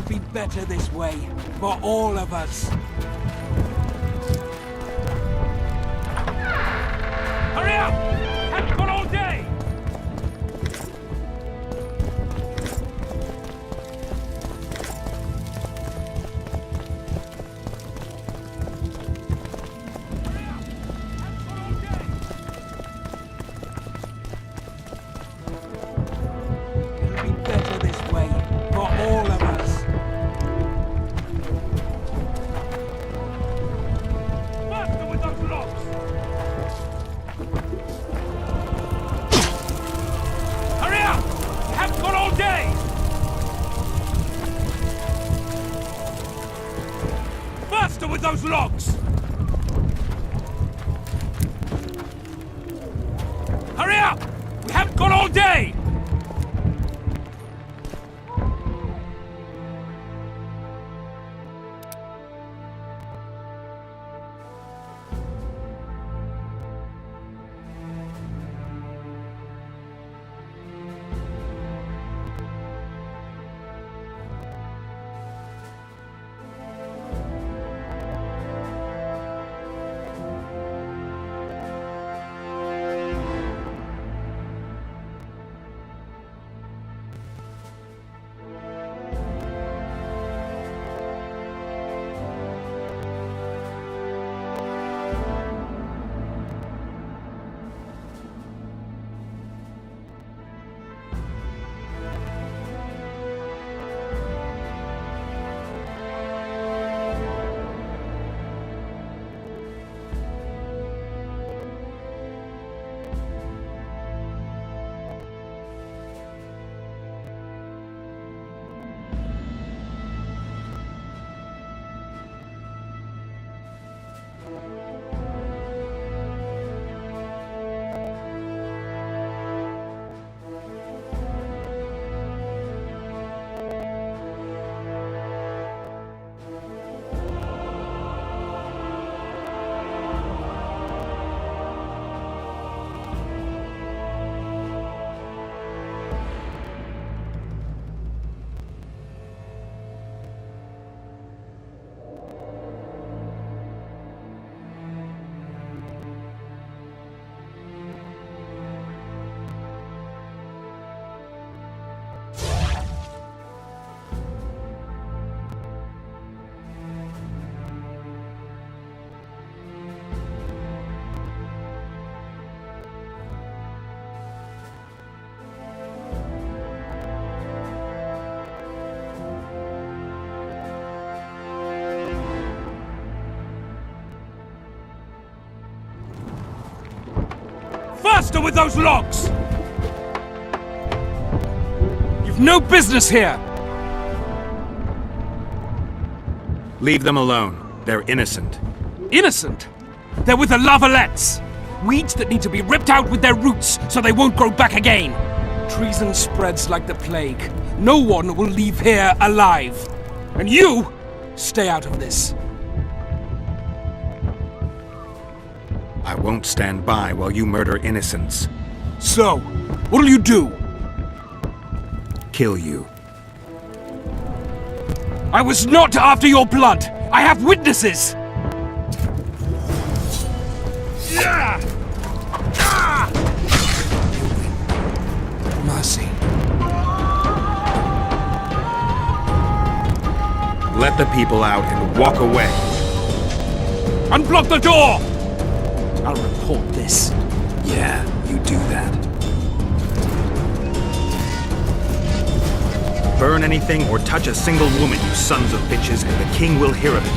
Be better this way, for all of us. Hurry up! Haven't got all day! It'll be better this way, for all of us. Faster with those logs! Hurry up! You haven't got all day! Faster with those logs! Hurry up! We haven't got all day! Faster with those logs! You've no business here! Leave them alone. They're innocent. Innocent? They're with the lavalettes! Weeds that need to be ripped out with their roots so they won't grow back again! Treason spreads like the plague. No one will leave here alive. And you, stay out of this. I won't stand by while you murder innocents. So, what'll you do? Kill you. I was not after your blood! I have witnesses! Yeah! Mercy. Let the people out and walk away. Unblock the door! I'll report this. Yeah, you do that. Burn anything or touch a single woman, you sons of bitches, and the king will hear of it.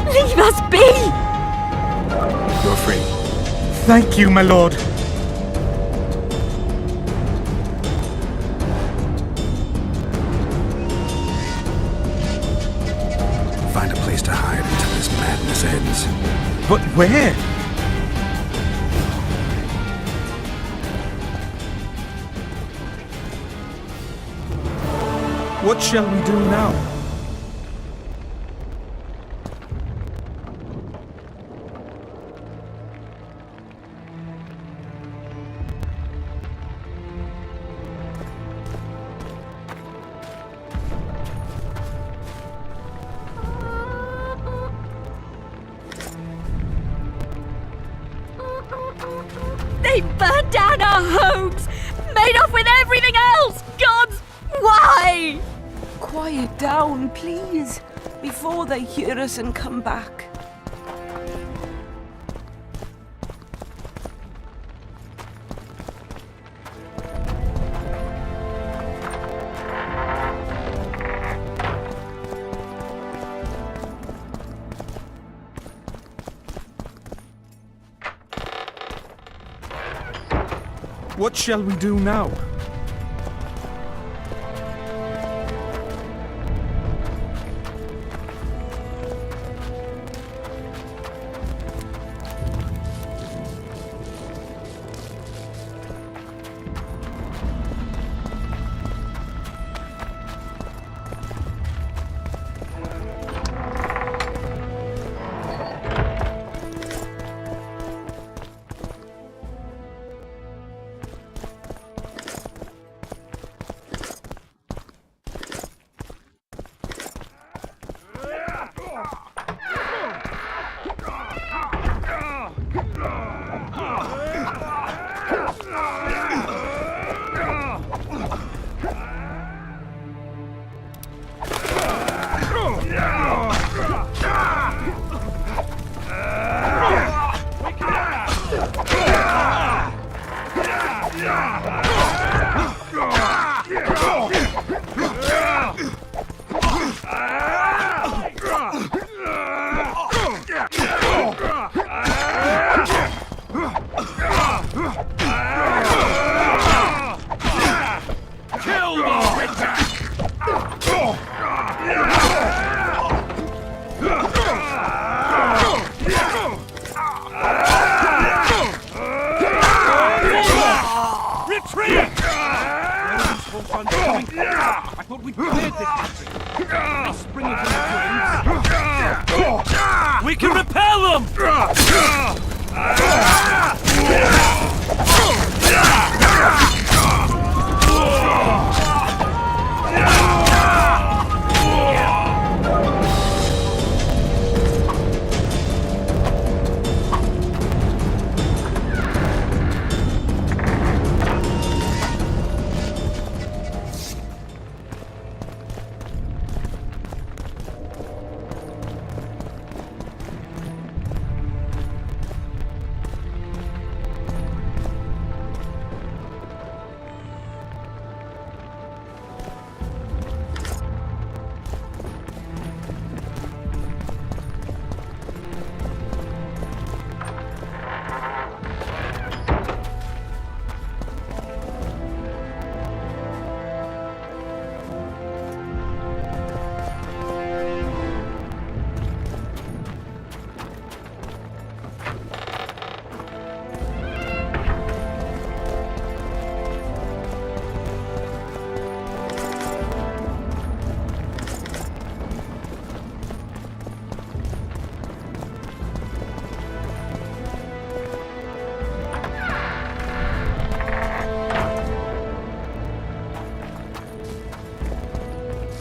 Leave us be! You're free. Thank you, my lord. Find a place to hide until this madness ends. But where? What shall we do now? They burned down our homes! Made off with everything else! Gods, why? Quiet down, please, before they hear us and come back. What shall we do now? I thought we'd cleared this country. They spring into the flames. We can repel them!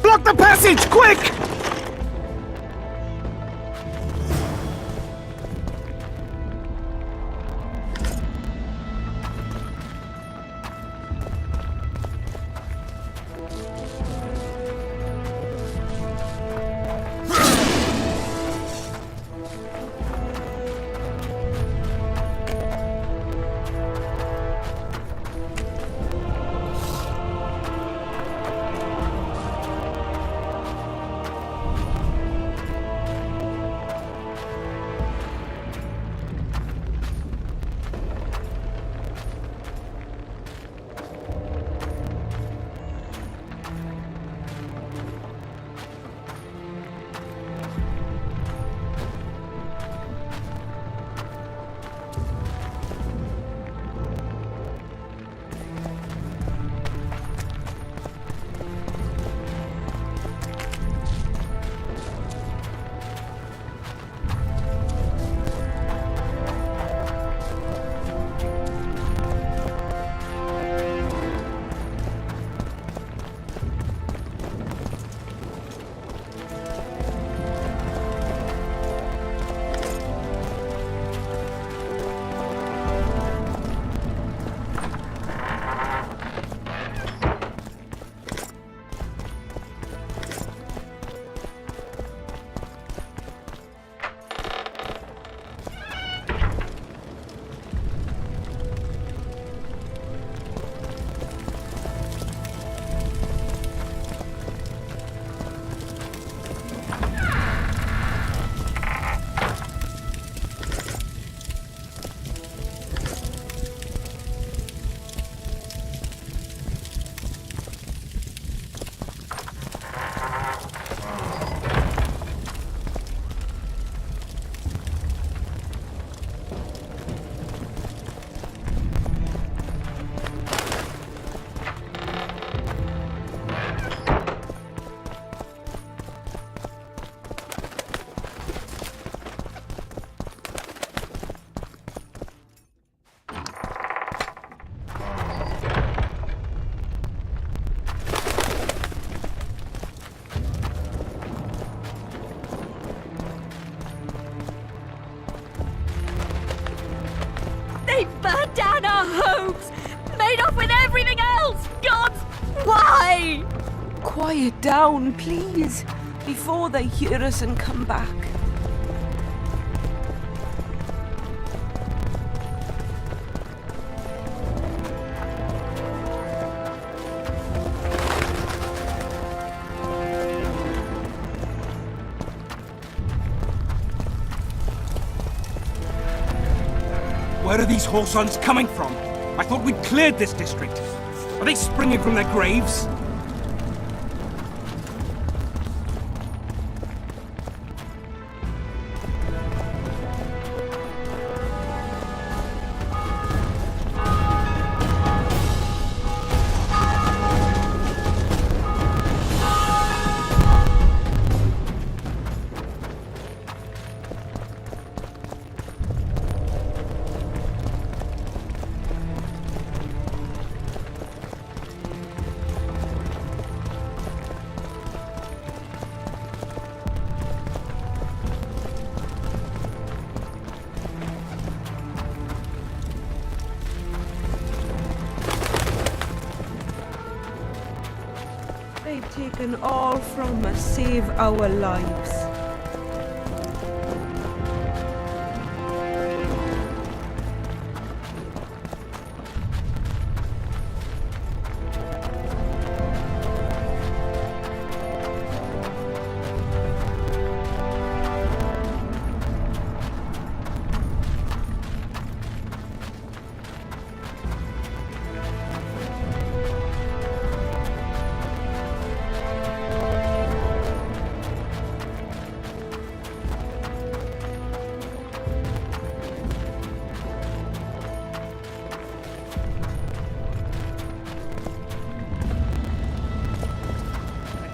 Block the passage, quick! else! Gods! Why? Quiet down, please, before they hear us and come back. Where are these whoresons coming from? I thought we'd cleared this district. Are they springing from their graves? They've taken all from us, save our lives.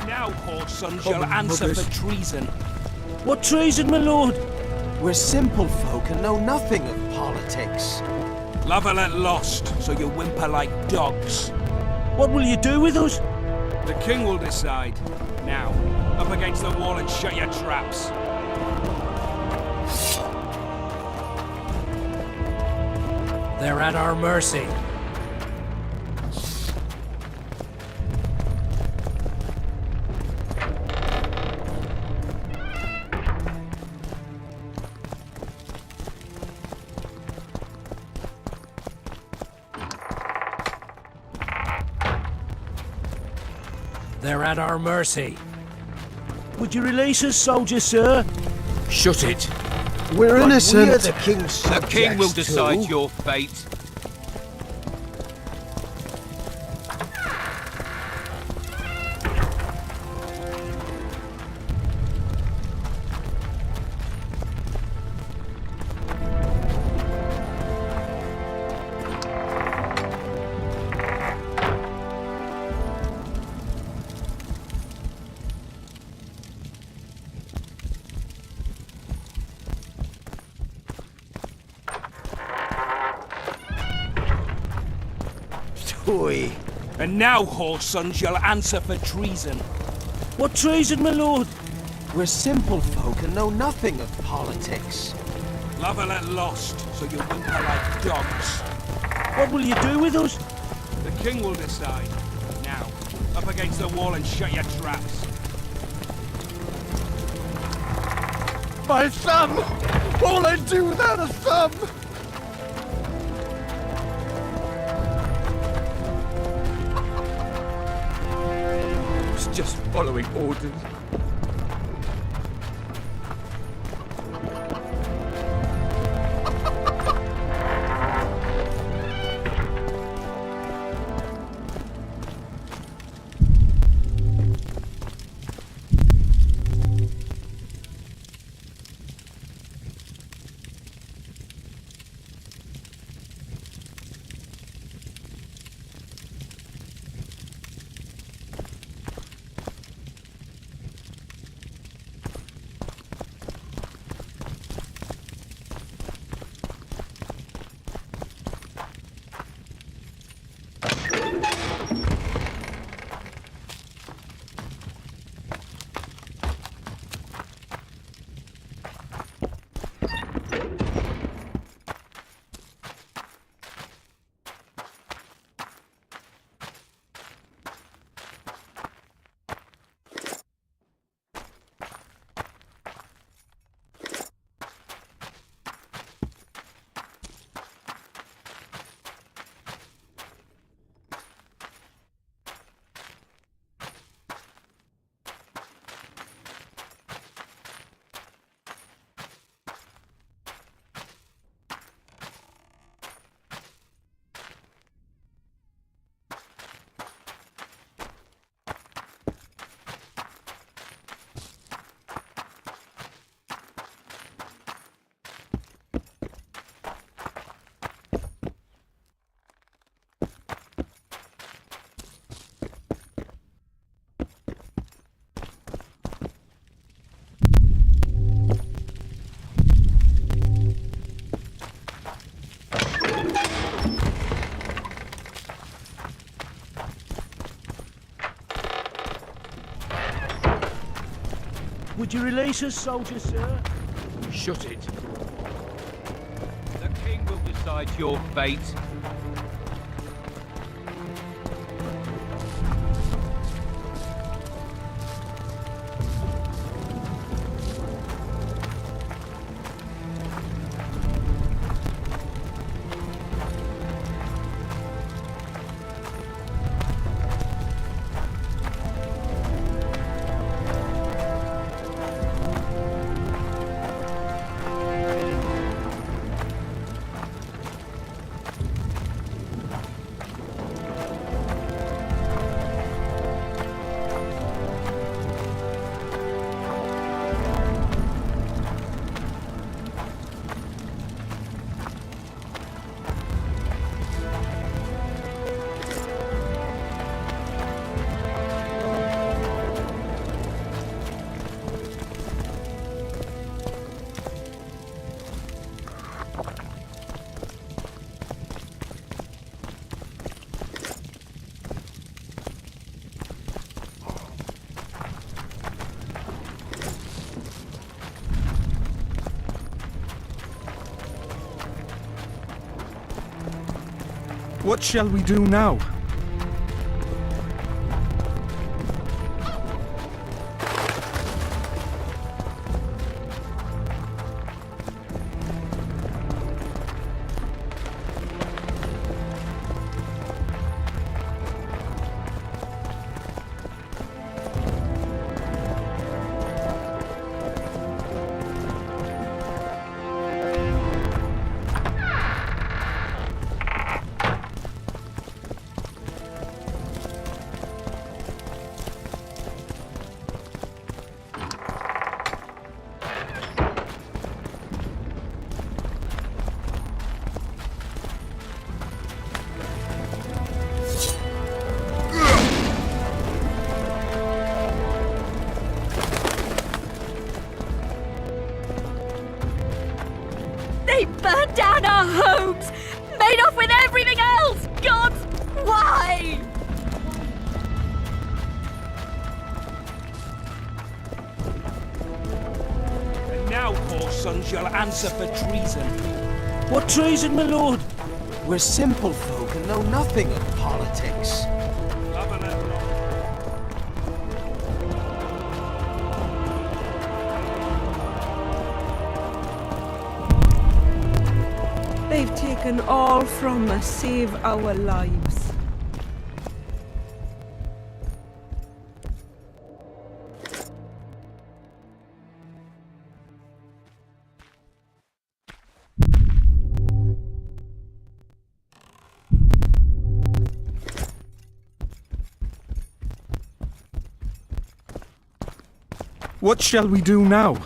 Now, whoresons shall answer for treason. What treason, my lord? We're simple folk and know nothing of politics. Love-a-let lost, so you whimper like dogs. What will you do with us? The king will decide. Now, up against the wall and shut your traps. They're at our mercy. They're at our mercy. Would you release us, soldier, sir? Shut it. We're innocent. We're the king's The king will subjects, decide too. your fate. Oi. And now, whoresons shall answer for treason. What treason, my lord? We're simple folk and know nothing of politics. Love-a-let lost, so you whimper like dogs. What will you do with us? The king will decide. Now, up against the wall and shut your traps. My son! All I do without a son! Just following orders. Would you release us, soldiers, sir? Shut it. The king will decide your fate. What shall we do now? They burned down our homes! Made off with everything else! God, why? And now, poor sons, you'll answer for treason. What treason, my lord? We're simple folk and know nothing of politics. They've taken all from us, save our lives. What shall we do now?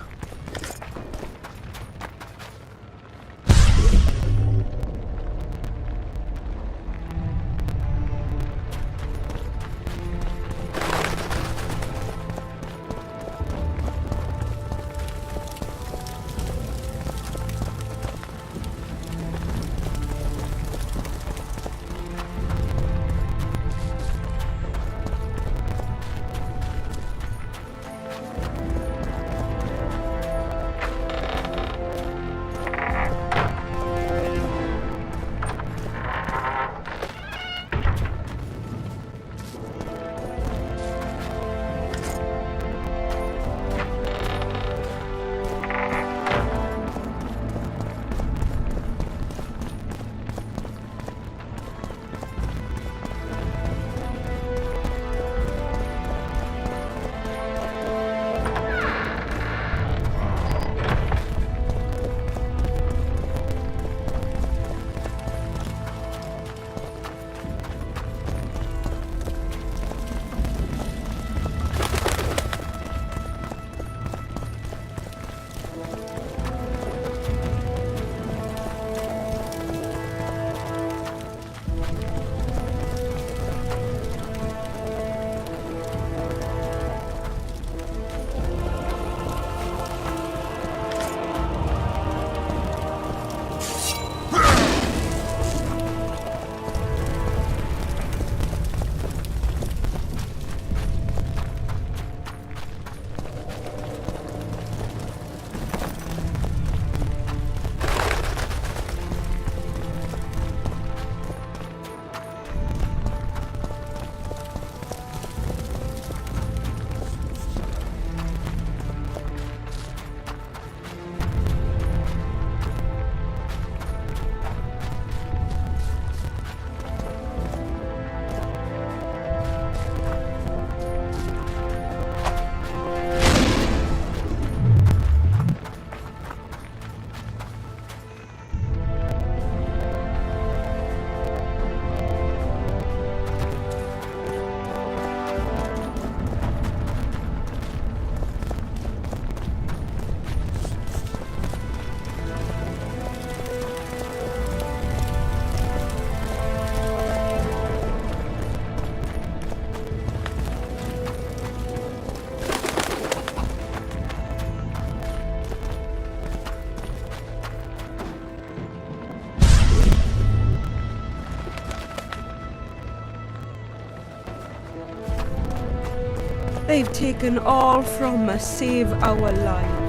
They've taken all from us save our lives.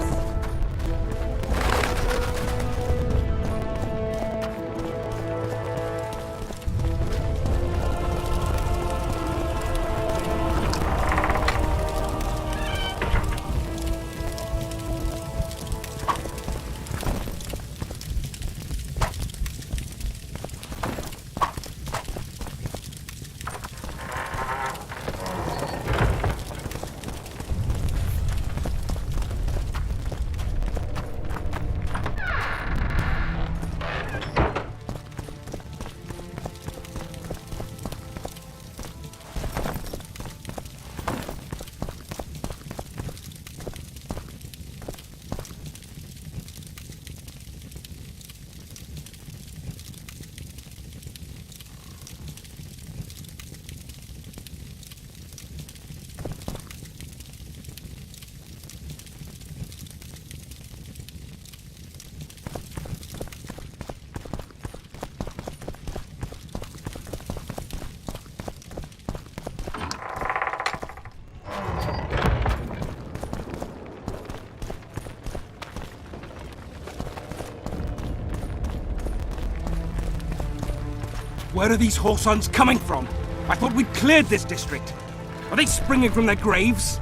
Where are these Horsons coming from? I thought we'd cleared this district. Are they springing from their graves?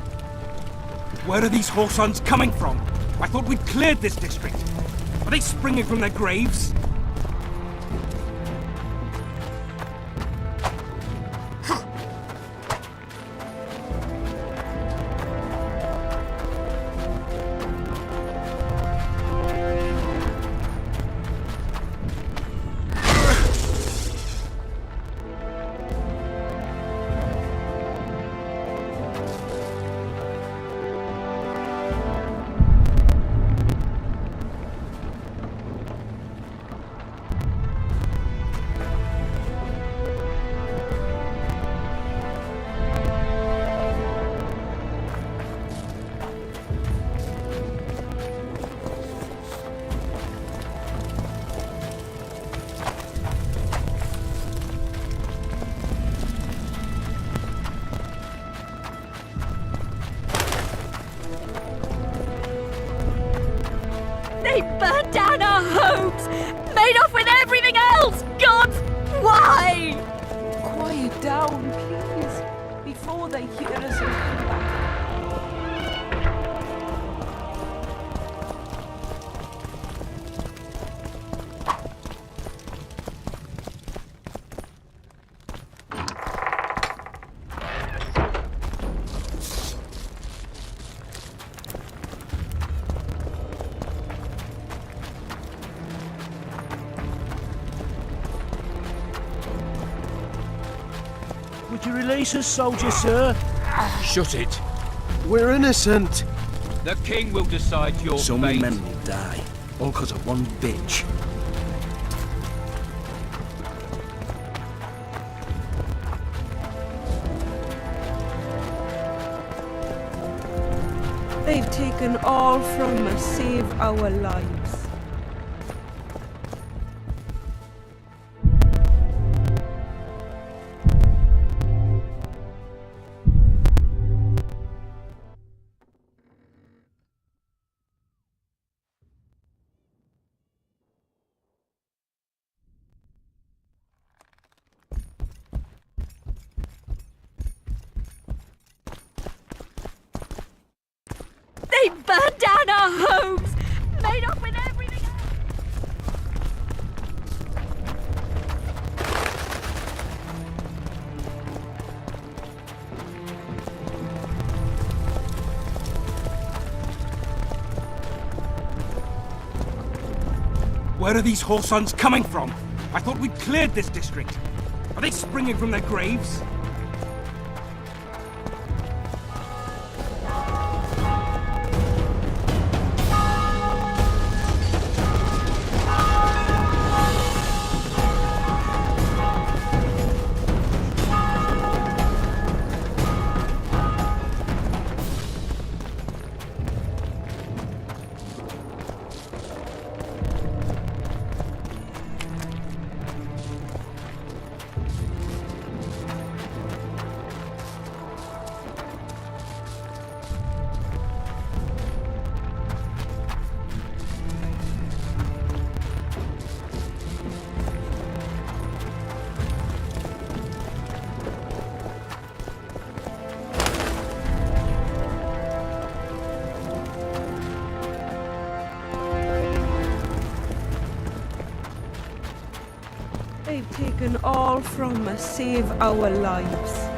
Where are these Horsons coming from? I thought we'd cleared this district. Are they springing from their graves? They burned down our homes! Made off with everything else! God, why? Quiet down, please, before they hear us and come back. Would you release us, soldier, sir? Shut it. We're innocent. The king will decide your So fate. many men will die, all because of one bitch. They've taken all from us save our lives. They burned down our homes! Made off with everything else! Where are these Horsons coming from? I thought we'd cleared this district. Are they springing from their graves? taken all from us save our lives.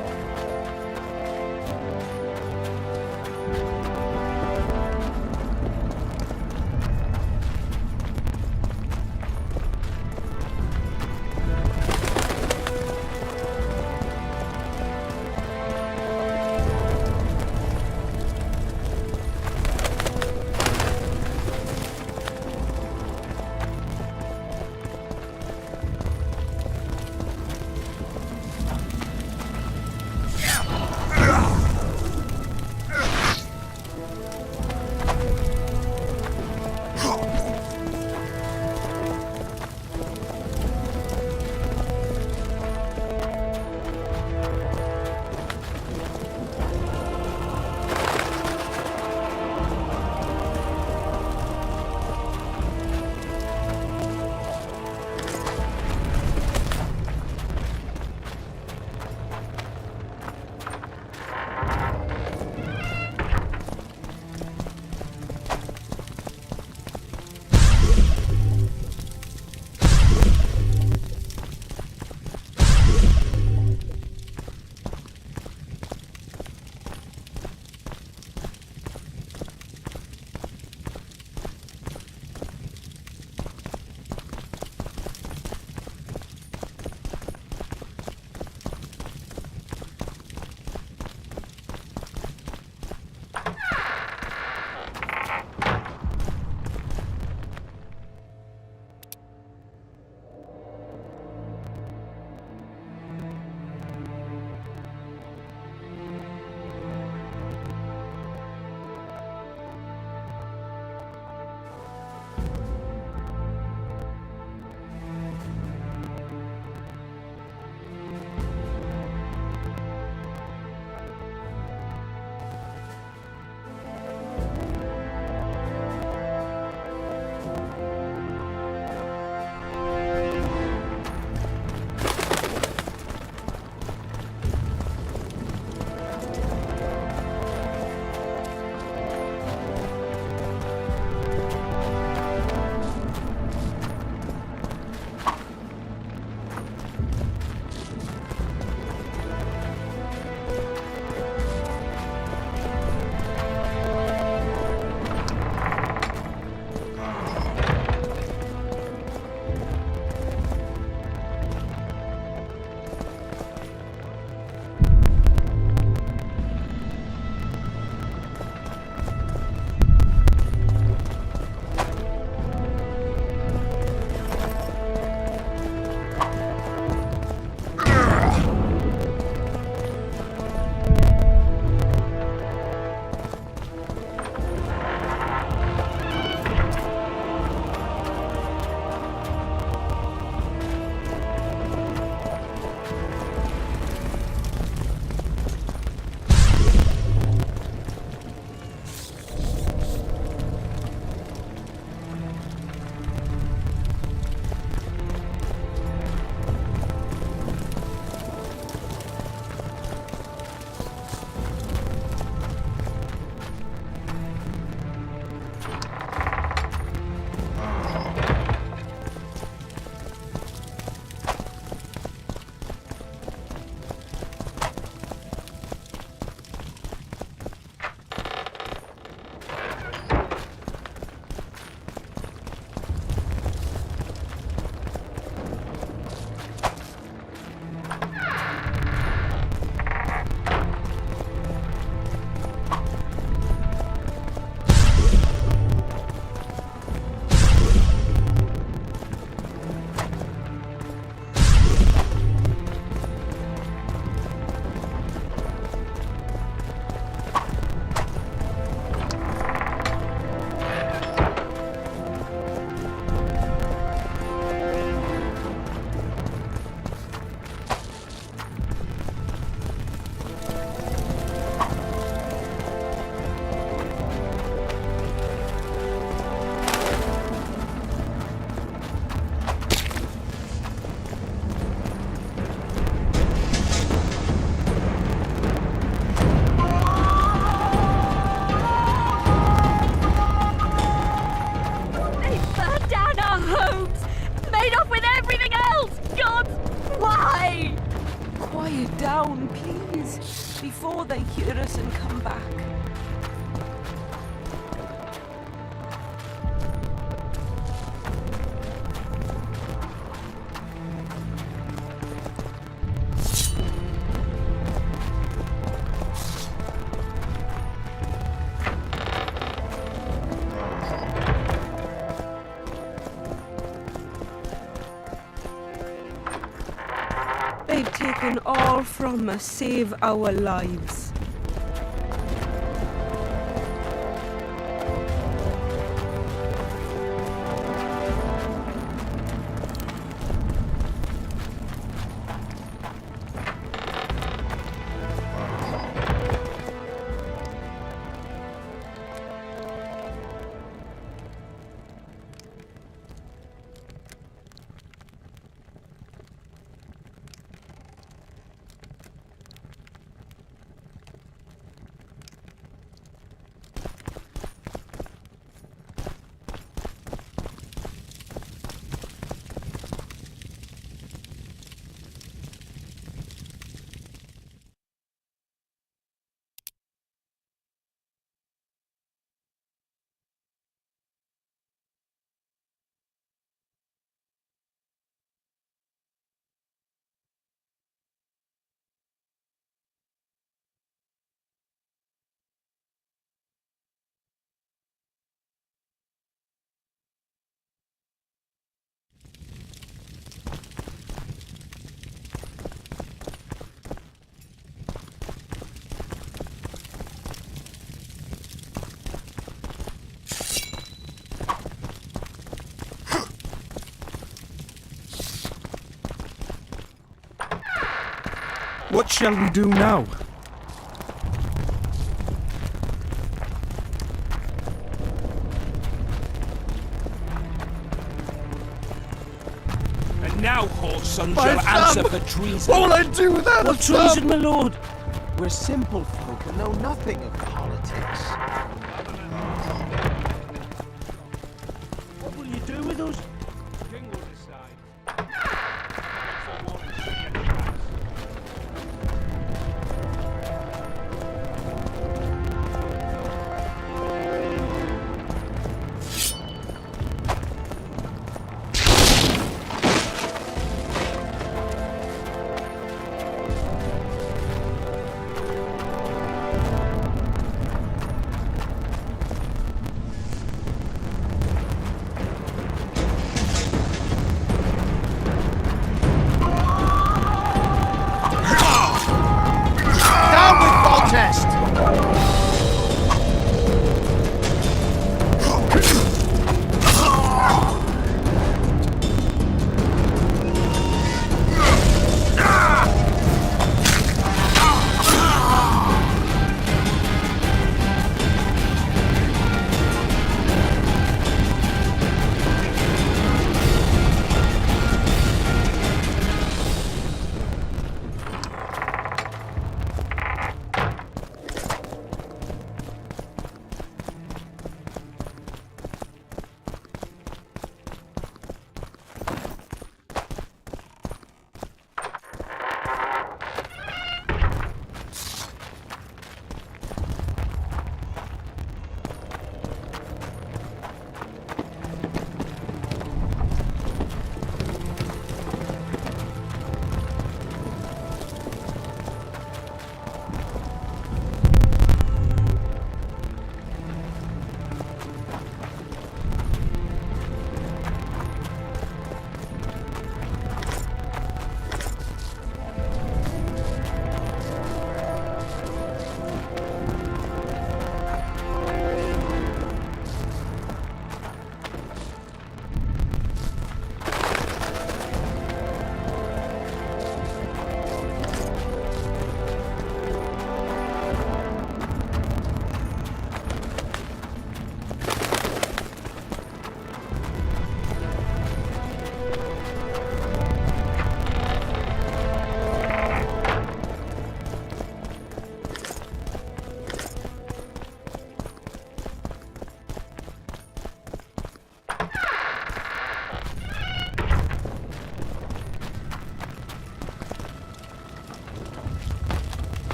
before they hear us and come back. They've taken all from us, save our lives. What shall we do now? And now, whoreson, My shall son! answer for treason. What will I do without What a son? treason, my lord? We're simple folk and know nothing of politics. What will you do with us? The king will decide.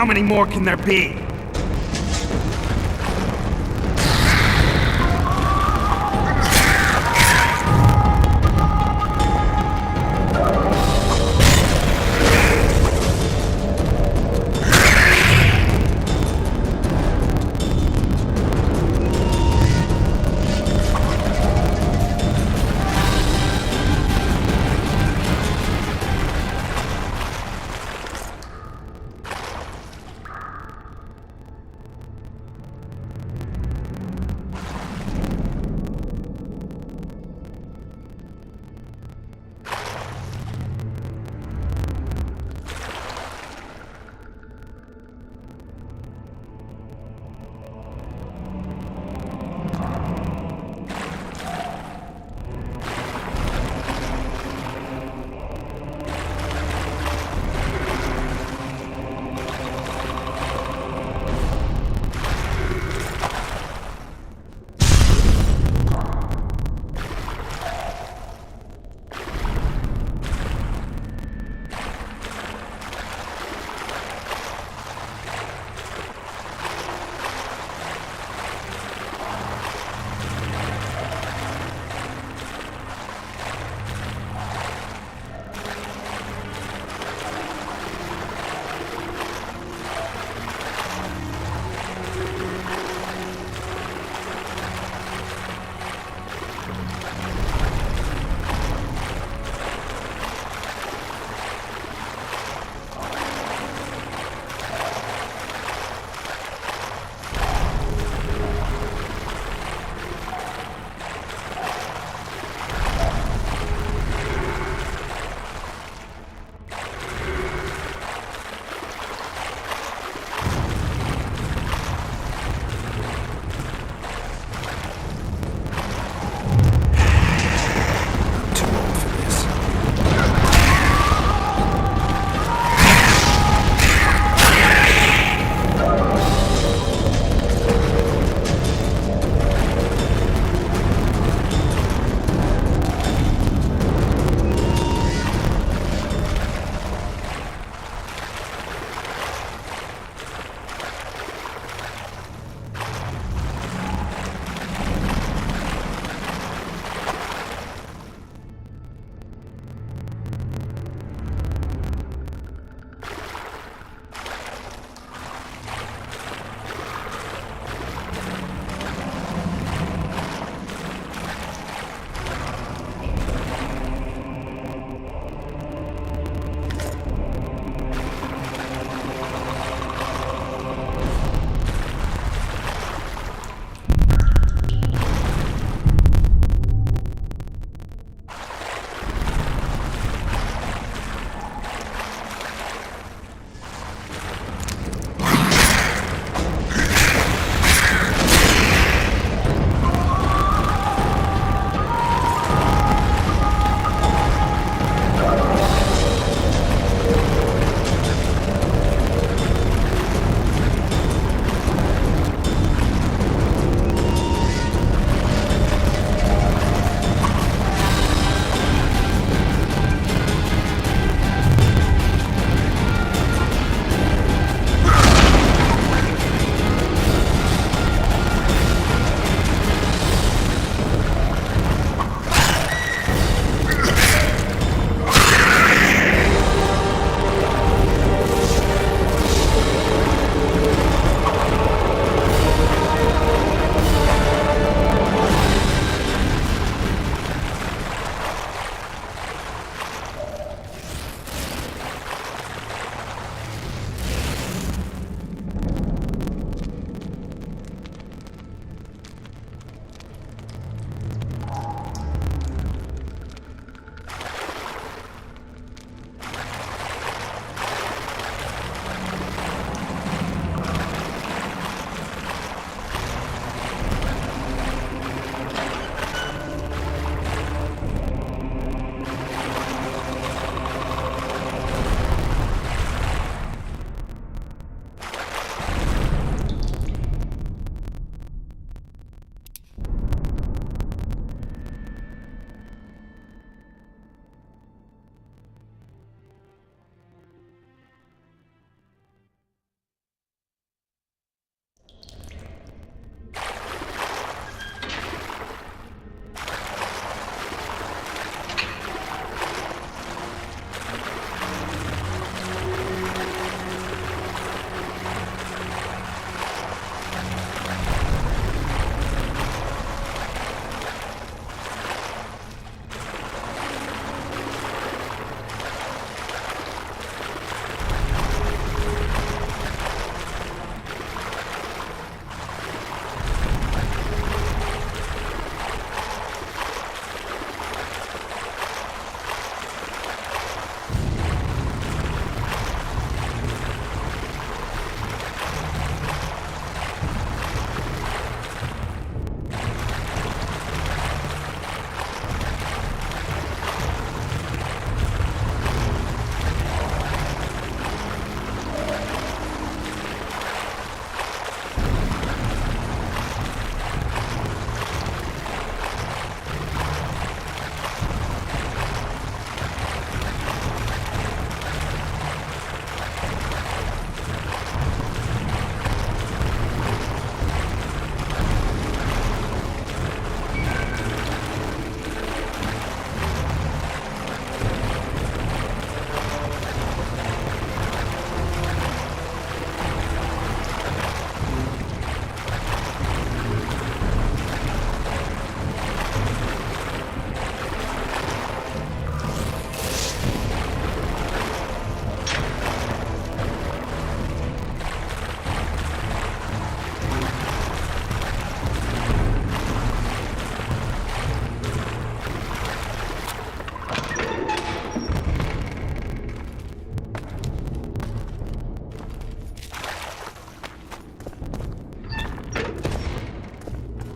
How many more can there be?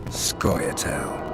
Scoia'tael.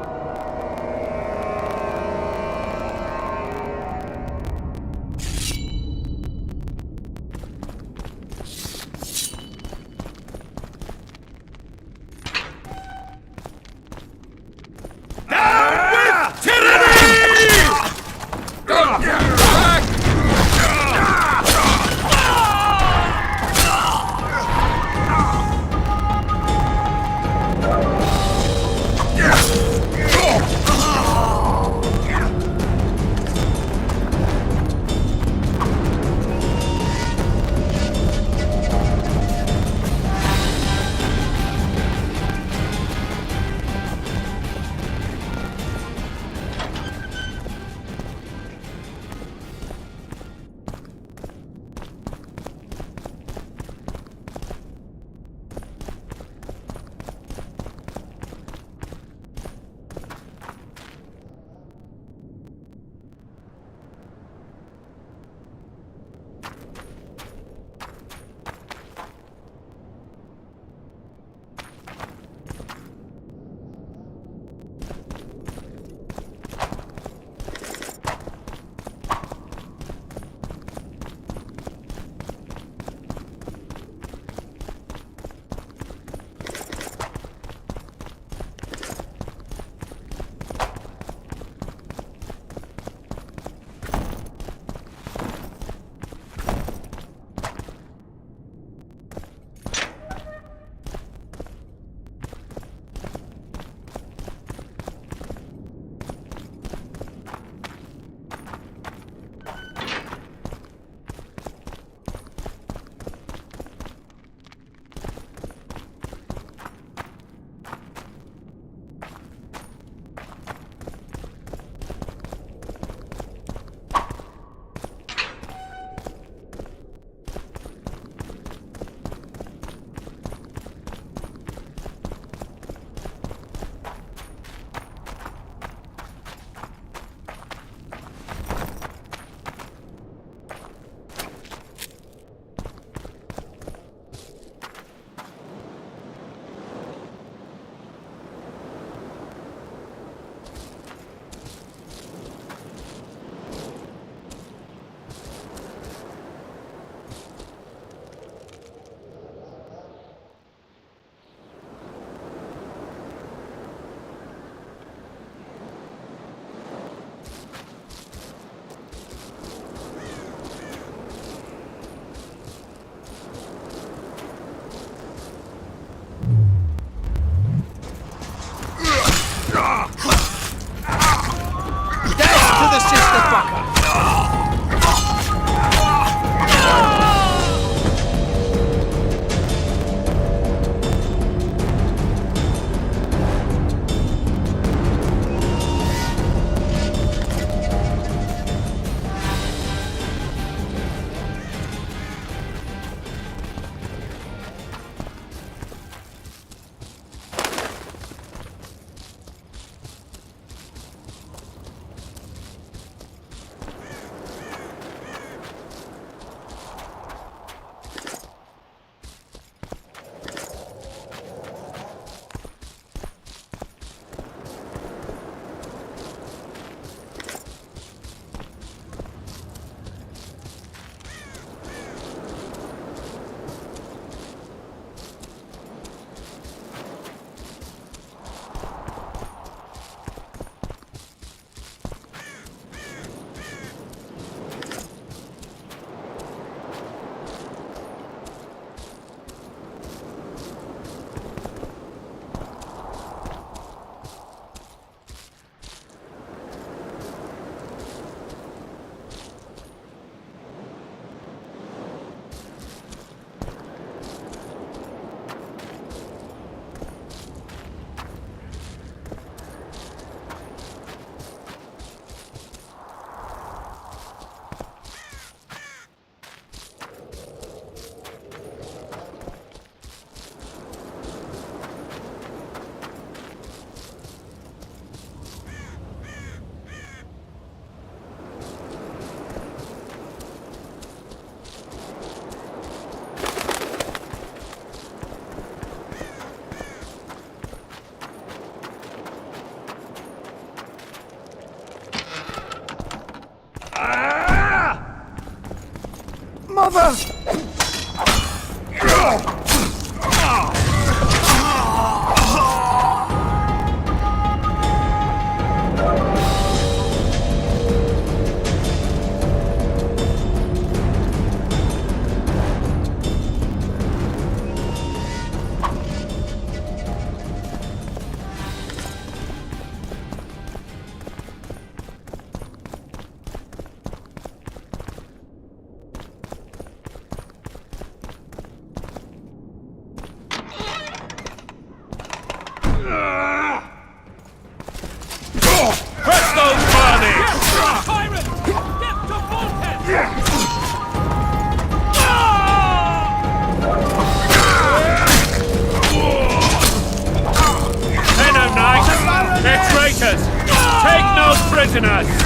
Father! Take no prisoners!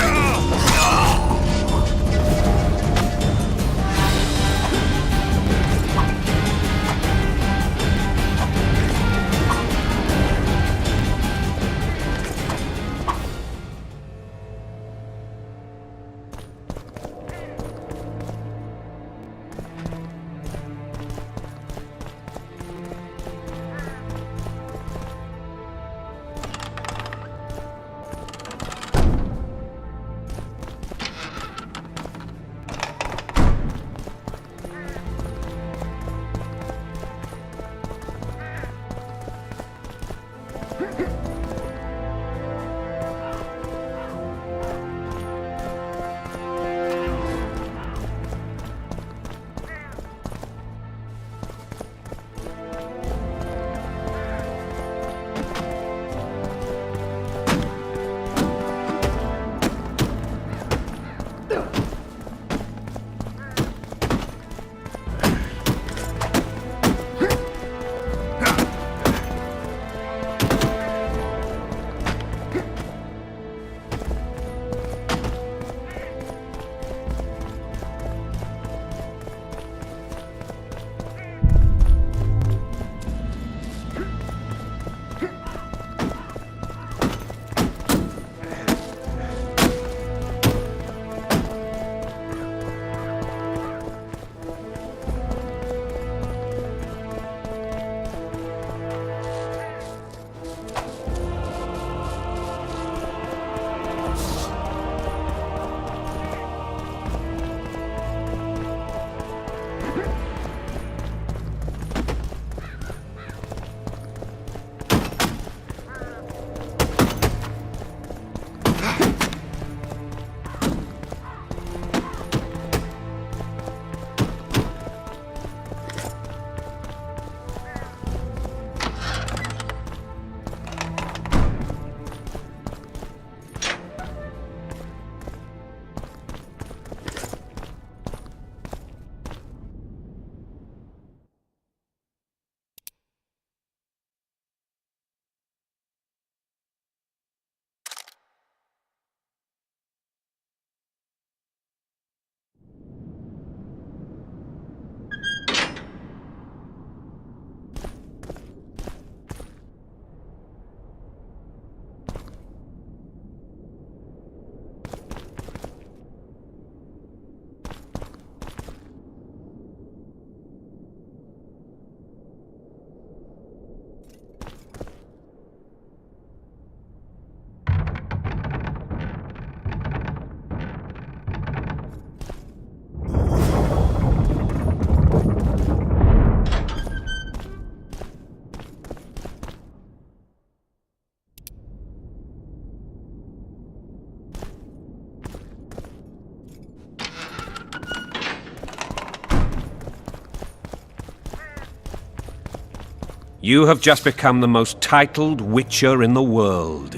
You have just become the most titled witcher in the world.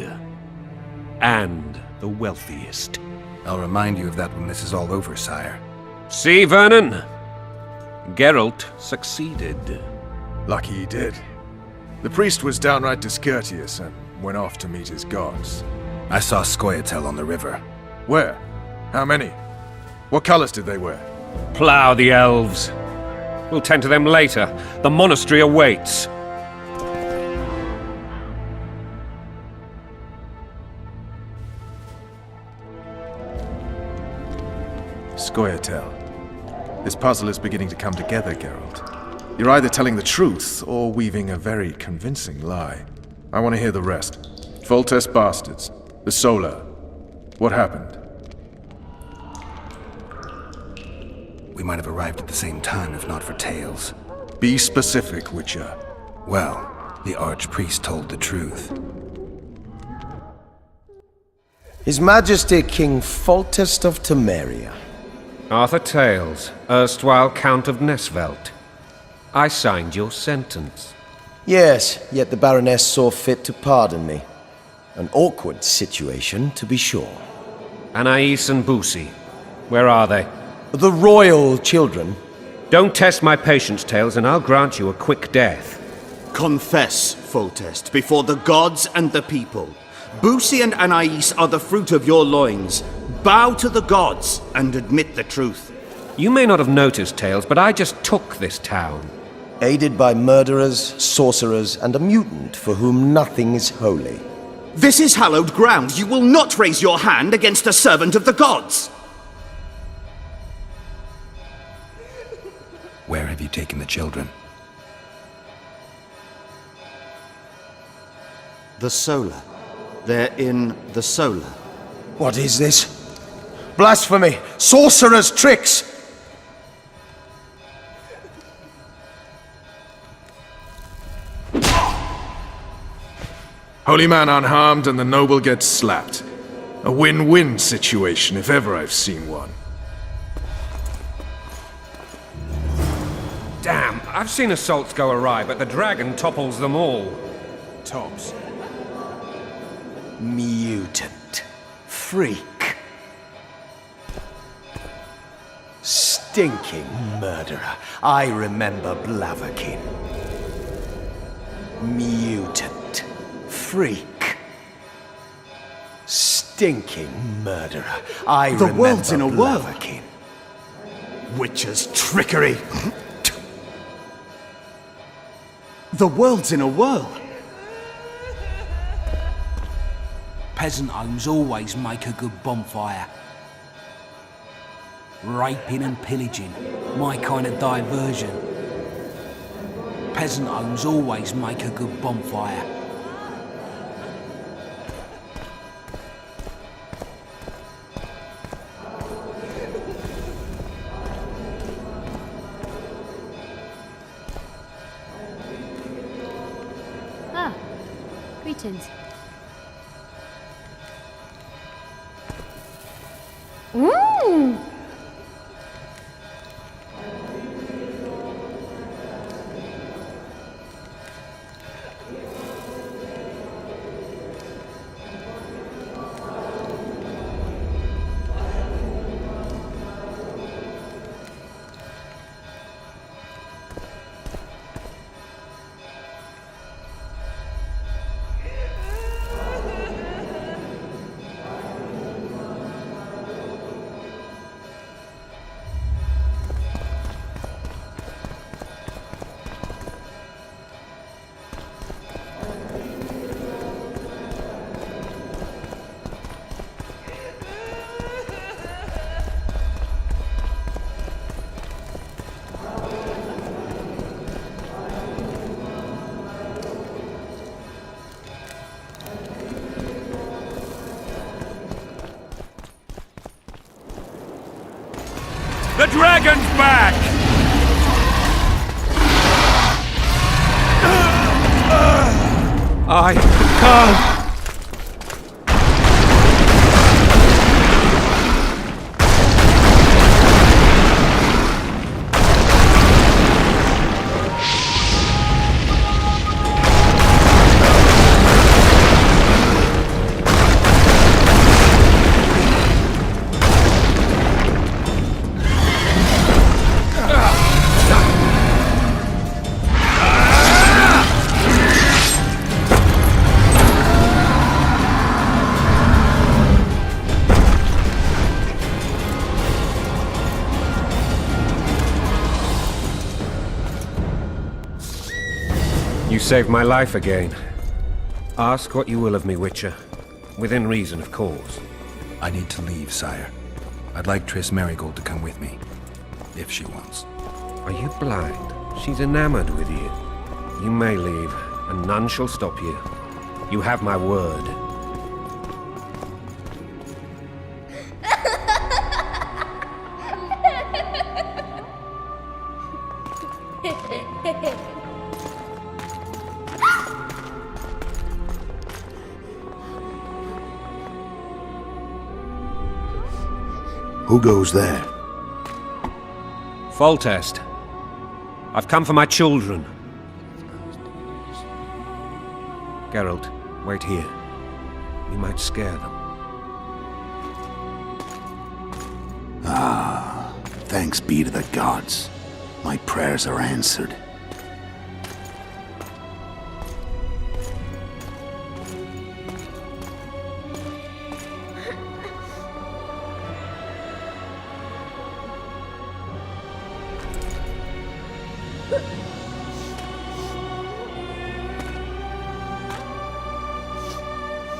And the wealthiest. I'll remind you of that when this is all over, sire. See, Vernon? Geralt succeeded. Lucky he did. The priest was downright discourteous and went off to meet his gods. I saw Scoia'tael on the river. Where? How many? What colors did they wear? Plough the elves. We'll tend to them later. The monastery awaits. Scoia'tael. This puzzle is beginning to come together, Geralt. You're either telling the truth or weaving a very convincing lie. I want to hear the rest. Foltest bastards. The Solar. What happened? We might have arrived at the same time if not for Tales. Be specific, Witcher. Well, the Archpriest told the truth. His Majesty King Foltest of Temeria. Arthur Tales, erstwhile Count of Nesvelt. I signed your sentence. Yes, yet the Baroness saw fit to pardon me. An awkward situation, to be sure. Anais and Boosie, where are they? The royal children. Don't test my patience, Tales, and I'll grant you a quick death. Confess, Foltest, before the gods and the people. Boosie and Anais are the fruit of your loins. Bow to the gods and admit the truth. You may not have noticed, Tales, but I just took this town. Aided by murderers, sorcerers, and a mutant for whom nothing is holy. This is hallowed ground. You will not raise your hand against a servant of the gods. Where have you taken the children? The Solar. They're in the Solar. What is this? Blasphemy! Sorcerer's tricks! Holy man unharmed and the noble gets slapped. A win-win situation if ever I've seen one. Damn, I've seen assaults go awry, but the dragon topples them all. Tops. Mutant. Freak. Stinking murderer. I remember Blaviken. Mutant. Freak. Stinking murderer. I remember The world's in a whirl. Blaviken. Witcher's trickery. The world's in a whirl. Peasant homes always make a good bonfire. Raping and pillaging, my kind of diversion. Peasant homes always make a good bonfire. Ah, greetings. Mmm! The dragon's back! I can't. You saved my life again. Ask what you will of me, Witcher. Within reason, of course. I need to leave, sire. I'd like Triss Merigold to come with me. if she wants. Are you blind? She's enamored with you. You may leave, and none shall stop you. You have my word. Who goes there? Foltest. I've come for my children. Geralt, wait here. You might scare them. Ah, thanks be to the gods. My prayers are answered.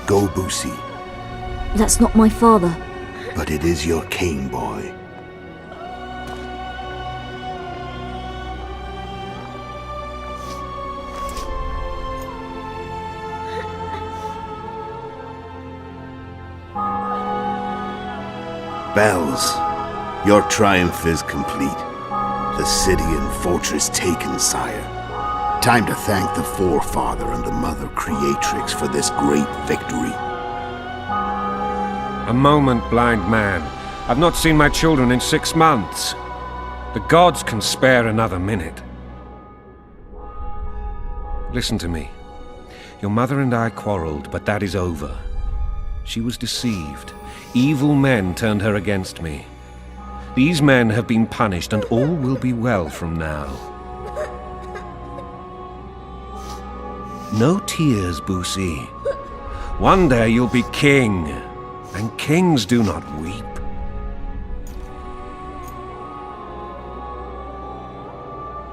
Go, Boosie. That's not my father. But it is your king, boy. Bells, your triumph is complete. The city and fortress taken, sire. Time to thank the Forefather and the Mother Creatrix for this great victory. A moment, blind man. I've not seen my children in 6 months. The gods can spare another minute. Listen to me. Your mother and I quarreled, but that is over. She was deceived. Evil men turned her against me. These men have been punished, and all will be well from now. No tears, Boosie. One day you'll be king, and kings do not weep.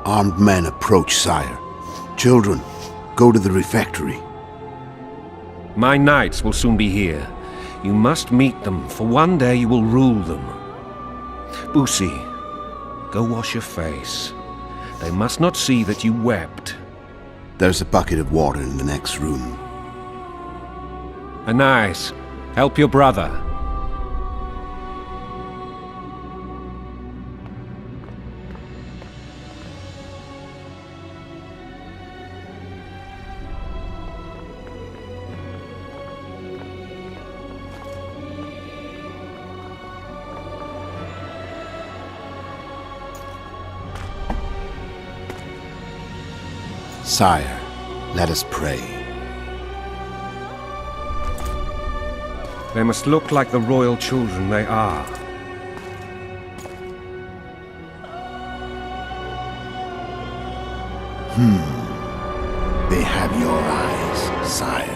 Armed men approach, sire. Children, go to the refectory. My knights will soon be here. You must meet them, for one day you will rule them. Boosie, go wash your face. They must not see that you wept. There's a bucket of water in the next room. Anais, help your brother. Sire, let us pray. They must look like the royal children they are. They have your eyes, sire.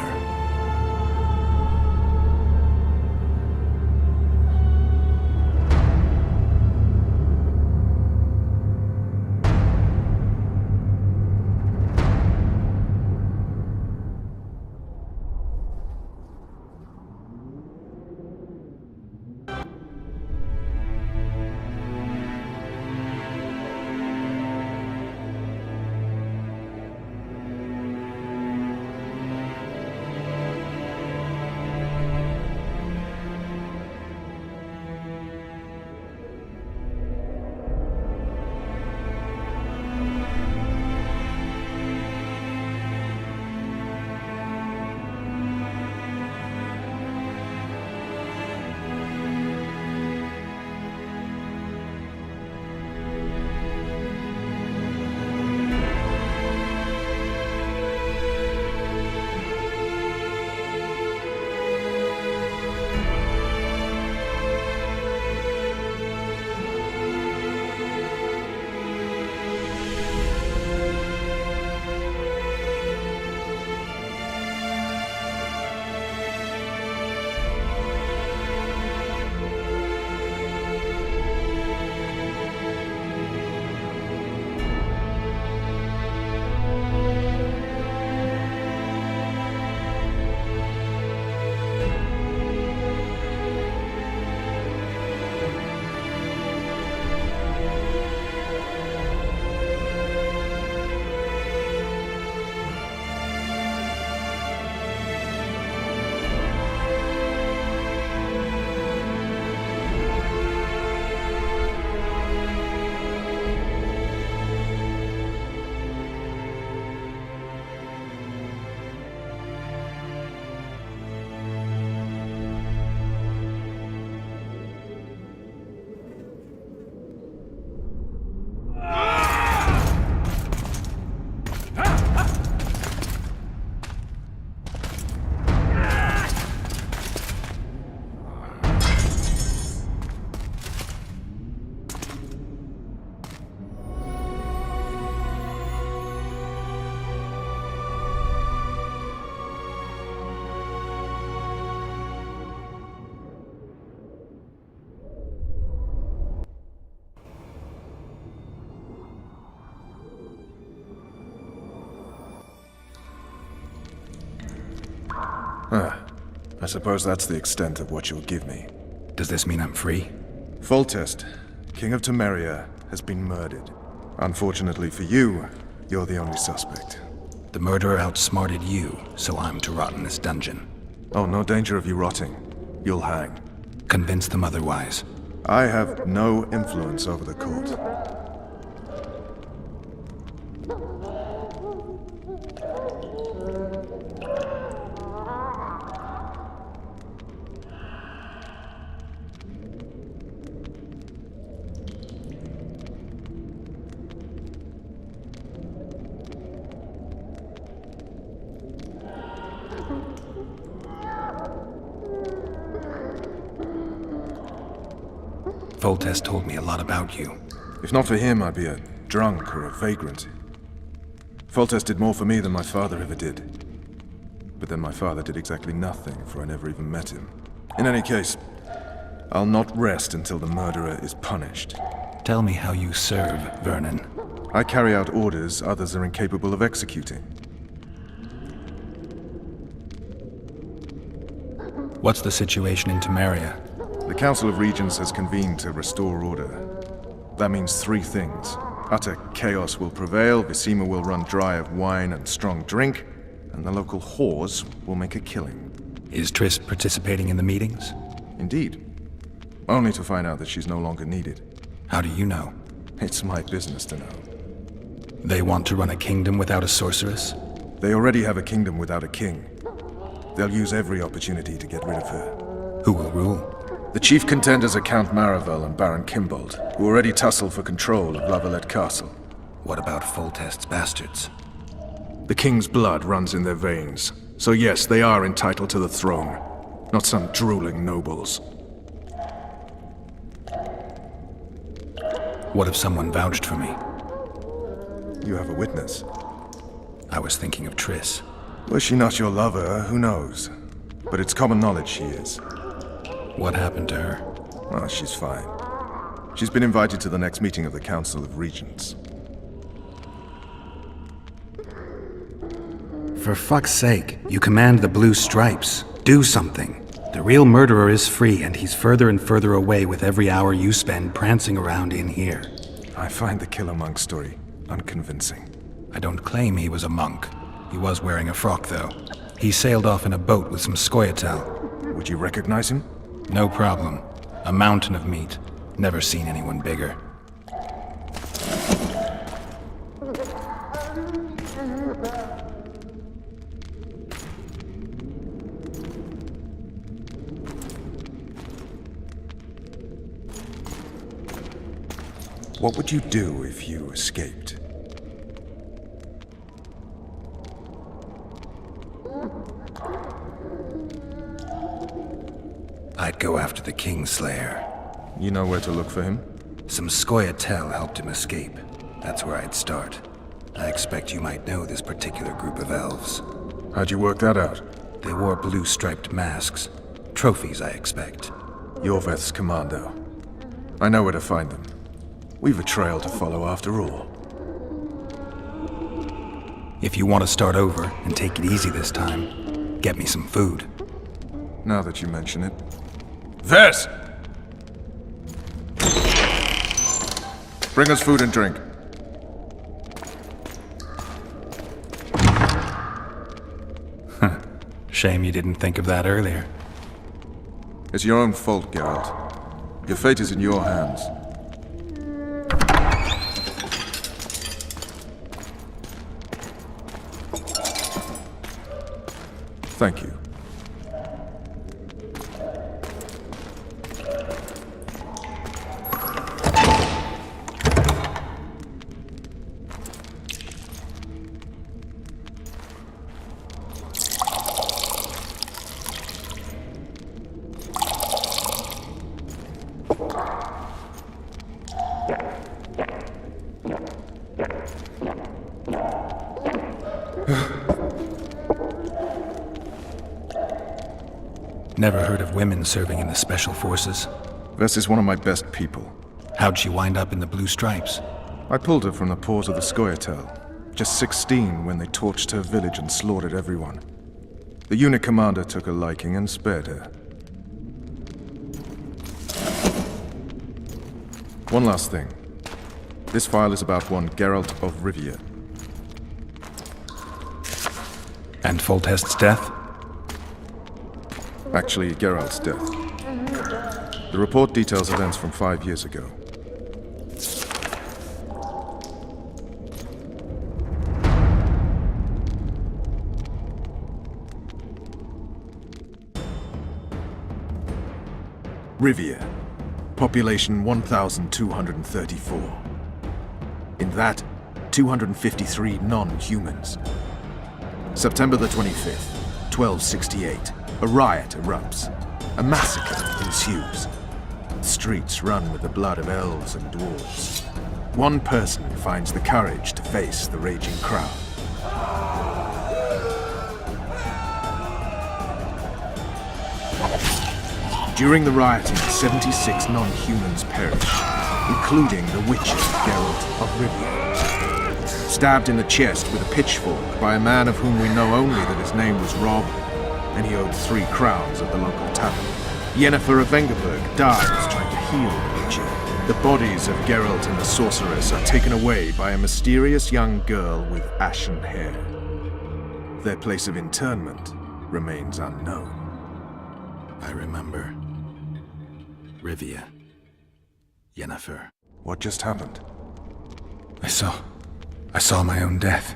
I suppose that's the extent of what you'll give me. Does this mean I'm free? Foltest, King of Temeria, has been murdered. Unfortunately for you, you're the only suspect. The murderer outsmarted you, so I'm to rot in this dungeon. Oh, no danger of you rotting. You'll hang. Convince them otherwise. I have no influence over the court. Foltest told me a lot about you. If not for him, I'd be a drunk or a vagrant. Foltest did more for me than my father ever did. But then my father did exactly nothing, for I never even met him. In any case, I'll not rest until the murderer is punished. Tell me how you serve, Vernon. I carry out orders others are incapable of executing. What's the situation in Temeria? The Council of Regents has convened to restore order. That means three things. Utter chaos will prevail, Visima will run dry of wine and strong drink, and the local whores will make a killing. Is Triss participating in the meetings? Indeed. Only to find out that she's no longer needed. How do you know? It's my business to know. They want to run a kingdom without a sorceress? They already have a kingdom without a king. They'll use every opportunity to get rid of her. Who will rule? The chief contenders are Count Maravel and Baron Kimbold, who already tussle for control of Lavalette Castle. What about Foltest's bastards? The king's blood runs in their veins, so yes, they are entitled to the throne, not some drooling nobles. What if someone vouched for me? You have a witness. I was thinking of Triss. Was she not your lover, who knows? But it's common knowledge she is. What happened to her? Oh, she's fine. She's been invited to the next meeting of the Council of Regents. For fuck's sake, you command the Blue Stripes. Do something. The real murderer is free, and he's further and further away with every hour you spend prancing around in here. I find the Killer Monk story unconvincing. I don't claim he was a monk. He was wearing a frock, though. He sailed off in a boat with some Scoia'tael. Would you recognize him? No problem. A mountain of meat. Never seen anyone bigger. What would you do if you escaped? I'd go after the Kingslayer. You know where to look for him? Some Scoia'tael helped him escape. That's where I'd start. I expect you might know this particular group of elves. How'd you work that out? They wore blue-striped masks. Trophies, I expect. Yorveth's commando. I know where to find them. We've a trail to follow after all. If you want to start over and take it easy this time, get me some food. Now that you mention it. Vess! Bring us food and drink. Shame you didn't think of that earlier. It's your own fault, Geralt. Your fate is in your hands. Thank you. Never heard of women serving in the Special Forces. Vess is one of my best people. How'd she wind up in the Blue Stripes? I pulled her from the paws of the Scoia'tael. Just 16 when they torched her village and slaughtered everyone. The unit commander took a liking and spared her. One last thing. This file is about one Geralt of Rivia. And Foltest's death? Actually, Geralt's death. The report details events from 5 years ago. Rivia. Population 1,234. In that, 253 non-humans. September the 25th, 1268. A riot erupts. A massacre ensues. Streets run with the blood of elves and dwarves. One person finds the courage to face the raging crowd. During the rioting, 76 non-humans perished, including the Witcher Geralt of Rivia. Stabbed in the chest with a pitchfork by a man of whom we know only that his name was Rob, and he owed 3 crowns at the local tavern. Yennefer of Vengerberg dies trying to heal the Witcher. The bodies of Geralt and the sorceress are taken away by a mysterious young girl with ashen hair. Their place of interment remains unknown. I remember. Rivia. Yennefer. What just happened? I saw my own death.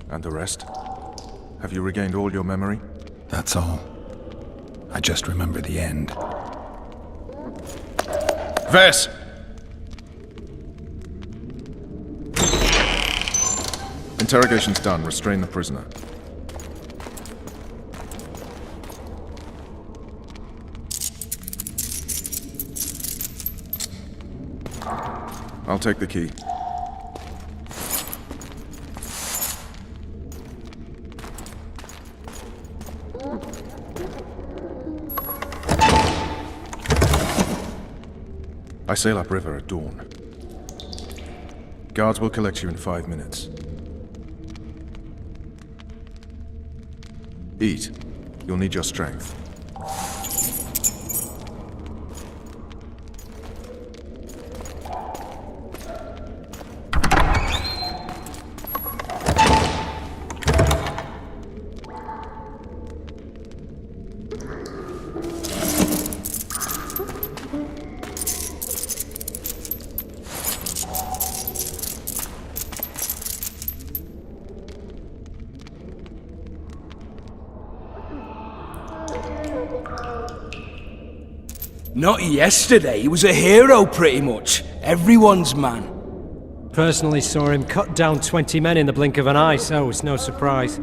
And the rest? Have you regained all your memory? That's all. I just remember the end. Vess! Interrogation's done. Restrain the prisoner. I'll take the key. I sail upriver at dawn. Guards will collect you in 5 minutes. Eat. You'll need your strength. Not yesterday, he was a hero pretty much. Everyone's man. Personally saw him cut down 20 men in the blink of an eye, so it's no surprise.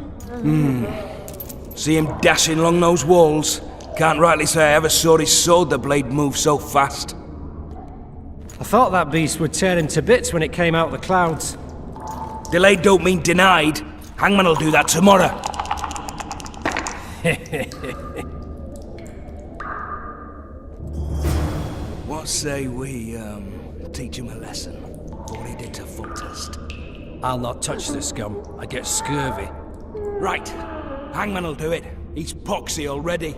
See him dashing along those walls? Can't rightly say I ever saw his sword the blade move so fast. I thought that beast would tear him to bits when it came out of the clouds. Delayed don't mean denied. Hangman'll do that tomorrow. What say we, teach him a lesson? What he did to Foltest. I'll not touch the scum. I get scurvy. Right. Hangman'll do it. He's poxy already.